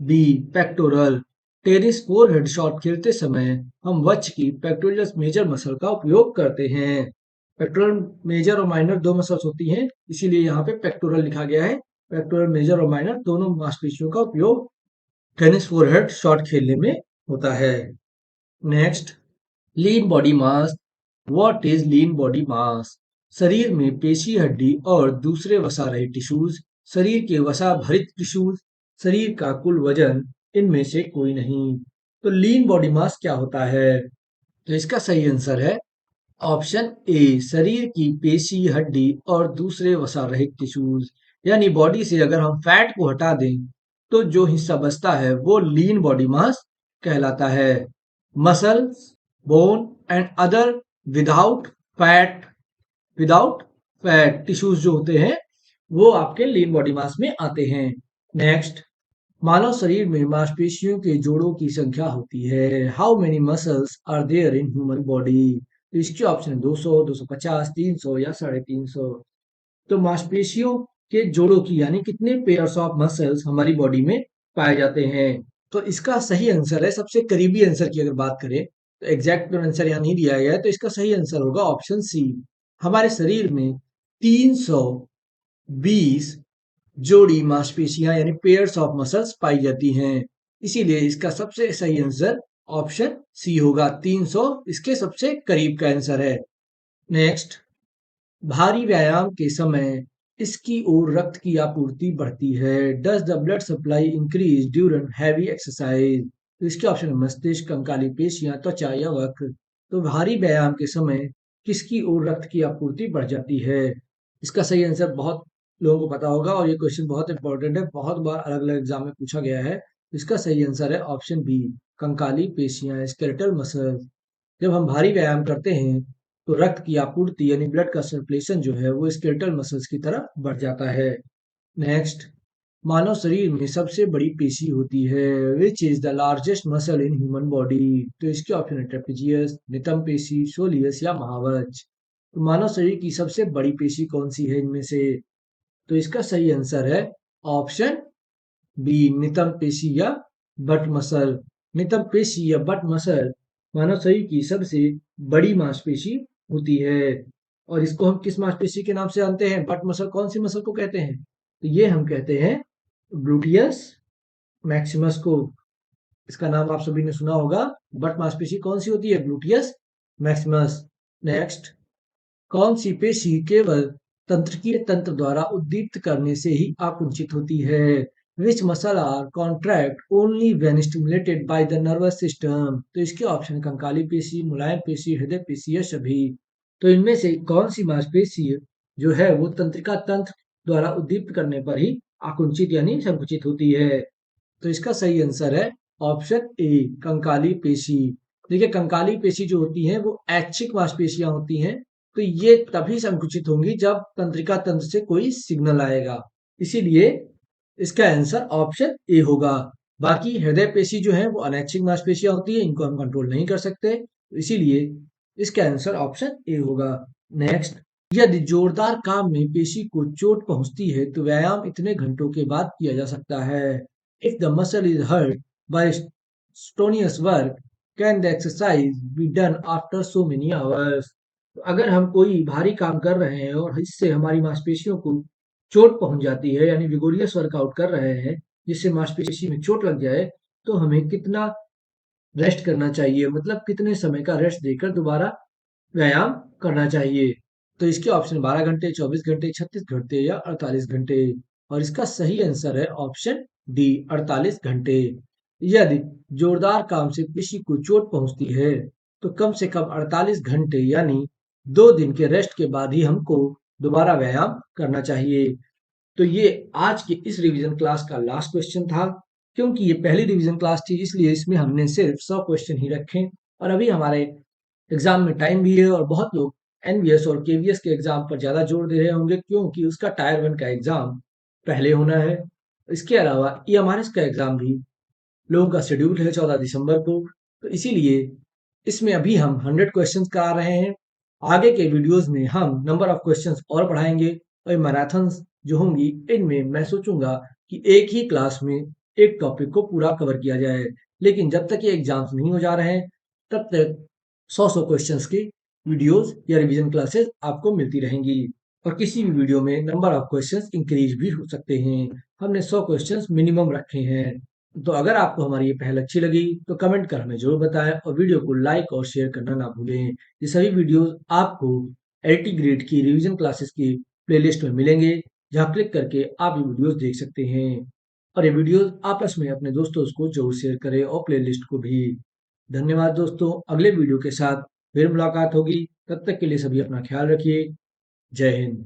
B, pectoral. Tennis forehand shot खेलते समय हम वक्ष की पेक्टोरियस मेजर मसल का उपयोग करते हैं। पेक्टोरल मेजर और माइनर दो मसल्स होती हैं, इसीलिए यहाँ पे पेक्टोरल लिखा गया है। पेक्टोरल मेजर और माइनर दोनों मांसपेशियों का उपयोग टेनिस फोरहेड शॉट खेलने में होता है। Next, lean body mass. What is lean body mass? शरीर में पेशी, हड्डी और दूसरे वसा रहित टिश्यूज, शरीर के वसा भरित टिश्यूज, शरीर का कुल वजन, इनमें से कोई नहीं। तो लीन बॉडी मास क्या होता है? तो इसका सही आंसर है ऑप्शन ए, शरीर की पेशी, हड्डी और दूसरे वसा रहित टिश्यूज। यानी बॉडी से अगर हम फैट को हटा दें तो जो हिस्सा बचता है वो लीन बॉडी मास कहलाता है। Muscles, bone and other without fat without fat tissues जो होते हैं वो आपके लीन बॉडी मास में आते हैं। नेक्स्ट, मानव शरीर में मांसपेशियों के जोड़ों की संख्या होती है। How many muscles are there in human body? तो इसके ऑप्शन है 200, 250, 300 या 350। तो मांसपेशियों के जोड़ों की यानी कितने पेयर्स ऑफ मसल्स हमारी बॉडी में पाए जाते हैं? तो इसका सही आंसर है, सबसे करीबी आंसर की अगर बात करें तो एग्जैक्ट आंसर यहाँ नहीं दिया गया है, तो इसका सही आंसर होगा ऑप्शन सी। हमारे शरीर में 320 जोड़ी मांसपेशियां यानी पेयर्स ऑफ मसल्स पाई जाती हैं, इसीलिए इसका सबसे सही आंसर ऑप्शन सी होगा। 300 इसके सबसे करीब का आंसर है। नेक्स्ट, भारी व्यायाम के समय इसकी ओर रक्त की आपूर्ति बढ़ती है। Does the blood supply increase during heavy exercise? तो इसके ऑप्शन है मस्तिष्क, कंकाली पेशियां, त्वचा या वक्र। तो भारी व्यायाम के समय किसकी ओर रक्त की आपूर्ति बढ़ जाती है? इसका सही आंसर बहुत लोगों को पता होगा, और ये क्वेश्चन बहुत इंपॉर्टेंट है, बहुत बार अलग अलग एग्जाम में पूछा गया है। इसका सही आंसर है ऑप्शन बी, कंकाली पेशियां, स्केलेटल मसल। जब हम भारी व्यायाम करते हैं तो रक्त की आपूर्ति यानी ब्लड का सर्कुलेशन जो है वो स्केलेटल मसल्स की तरफ बढ़ जाता है। नेक्स्ट, मानव शरीर में सबसे बड़ी पेशी होती है। Which is the largest muscle in human body? तो इसके ऑप्शन है ट्रेपेजियस, नितंब पेशी, सोलियस या महावज। तो मानव शरीर की सबसे बड़ी पेशी कौन सी है इनमें से? तो इसका सही आंसर है ऑप्शन बी, नितंब पेशी या बट मसल। नितंब पेशी या बट मसल मानव शरीर की सबसे बड़ी मांसपेशी होती है। और इसको हम किस मांसपेशी के नाम से जानते हैं? बट मसल कौन सी मसल को कहते हैं? तो ये हम कहते हैं ग्लूटियस मैक्सिमस को। इसका नाम आप सभी ने सुना होगा। बट मांसपेशी कौन सी होती है? Gluteus Maximus. नेक्स्ट, कौन सी पेशी केवल तंत्रिकीय तंत्र द्वारा उद्दीप्त करने से ही आकुंचित होती है? Which muscle are contract only when stimulated by the nervous system? तो इसके ऑप्शन कंकाली पेशी, मुलायम पेशी, हृदय पेशी या सभी। तो इनमें से कौन सी मांसपेशी जो है वो तंत्रिका तंत्र द्वारा उद्दीप्त करने पर ही आकुंचित यानी संकुचित होती है? तो इसका सही आंसर है ऑप्शन ए, कंकाली पेशी। देखिए, कंकाली पेशी जो होती हैं वो ऐच्छिक मांसपेशियां होती हैं। तो ये तभी संकुचित होंगी जब तंत्रिका तंत्र से कोई सिग्नल आएगा। इसीलिए इसका आंसर ऑप्शन ए होगा। बाकी हृदय पेशी जो है वो अनैच्छिक मांसपेशियां होती है, इनको हम कंट्रोल नहीं कर सकते। तो इसीलिए इसका आंसर ऑप्शन ए होगा। नेक्स्ट, यदि जोरदार काम में पेशी को चोट पहुंचती है तो व्यायाम इतने घंटों के बाद किया जा सकता है? If the muscle is hurt by strenuous work, can the exercise be done after so many hours? अगर हम कोई भारी काम कर रहे हैं और इससे हमारी मांसपेशियों को चोट पहुंच जाती है, यानी विगोरियस वर्कआउट कर रहे हैं जिससे मांसपेशी में चोट लग जाए, तो हमें कितना रेस्ट करना चाहिए, मतलब कितने समय का रेस्ट देकर दोबारा व्यायाम करना चाहिए? तो इसके ऑप्शन 12 घंटे, 24 घंटे, 36 घंटे या 48 घंटे। और इसका सही आंसर है ऑप्शन डी, 48 घंटे। यदि जोरदार काम से पेशी को चोट पहुंचती है तो कम से कम 48 घंटे यानी 2 दिन के रेस्ट के बाद ही हमको दोबारा व्यायाम करना चाहिए। तो ये आज की इस रिवीजन क्लास का लास्ट क्वेश्चन था। क्योंकि ये पहली रिवीजन क्लास थी इसलिए इसमें हमने सिर्फ 100 क्वेश्चन ही रखे। और अभी हमारे एग्जाम में टाइम भी है और बहुत लोग एनवीएस और केवीएस के एग्जाम पर ज्यादा जोर दे रहे होंगे क्योंकि उसका टायर 1 का एग्जाम पहले होना है। इसके अलावा ईएमआरएस का एग्जाम भी लोगों का शेड्यूल है 14 दिसंबर को। तो इसीलिए इसमें अभी हम 100 क्वेश्चंस करा रहे हैं। आगे के वीडियोस में हम नंबर ऑफ क्वेश्चंस और बढ़ाएंगे और मैराथन्स जो होंगी इनमें मैं सोचूंगा कि एक ही क्लास में एक टॉपिक को पूरा कवर किया जाए। लेकिन जब तक ये एग्जाम्स नहीं हो जा रहे हैं तब तक 100 क्वेश्चंस की वीडियोस या रिवीजन क्लासेस आपको मिलती रहेंगी। और किसी भी वीडियो में नंबर ऑफ क्वेश्चंस इंक्रीज भी हो सकते हैं। हमने 100 क्वेश्चंस मिनिमम रखे हैं। तो अगर आपको हमारी ये पहल अच्छी लगी तो कमेंट कर हमें जरूर बताएं और वीडियो को लाइक और शेयर करना ना भूलें। ये सभी वीडियोस आपको एलटी ग्रेड की रिवीजन क्लासेस की प्लेलिस्ट में मिलेंगे, जहां क्लिक करके आप ये वीडियोस देख सकते हैं। और ये वीडियोस आपस में अपने दोस्तों को जरूर शेयर करें और प्लेलिस्ट को भी। धन्यवाद दोस्तों, अगले वीडियो के साथ फिर मुलाकात होगी। तब तक के लिए सभी अपना ख्याल रखिए। जय हिंद।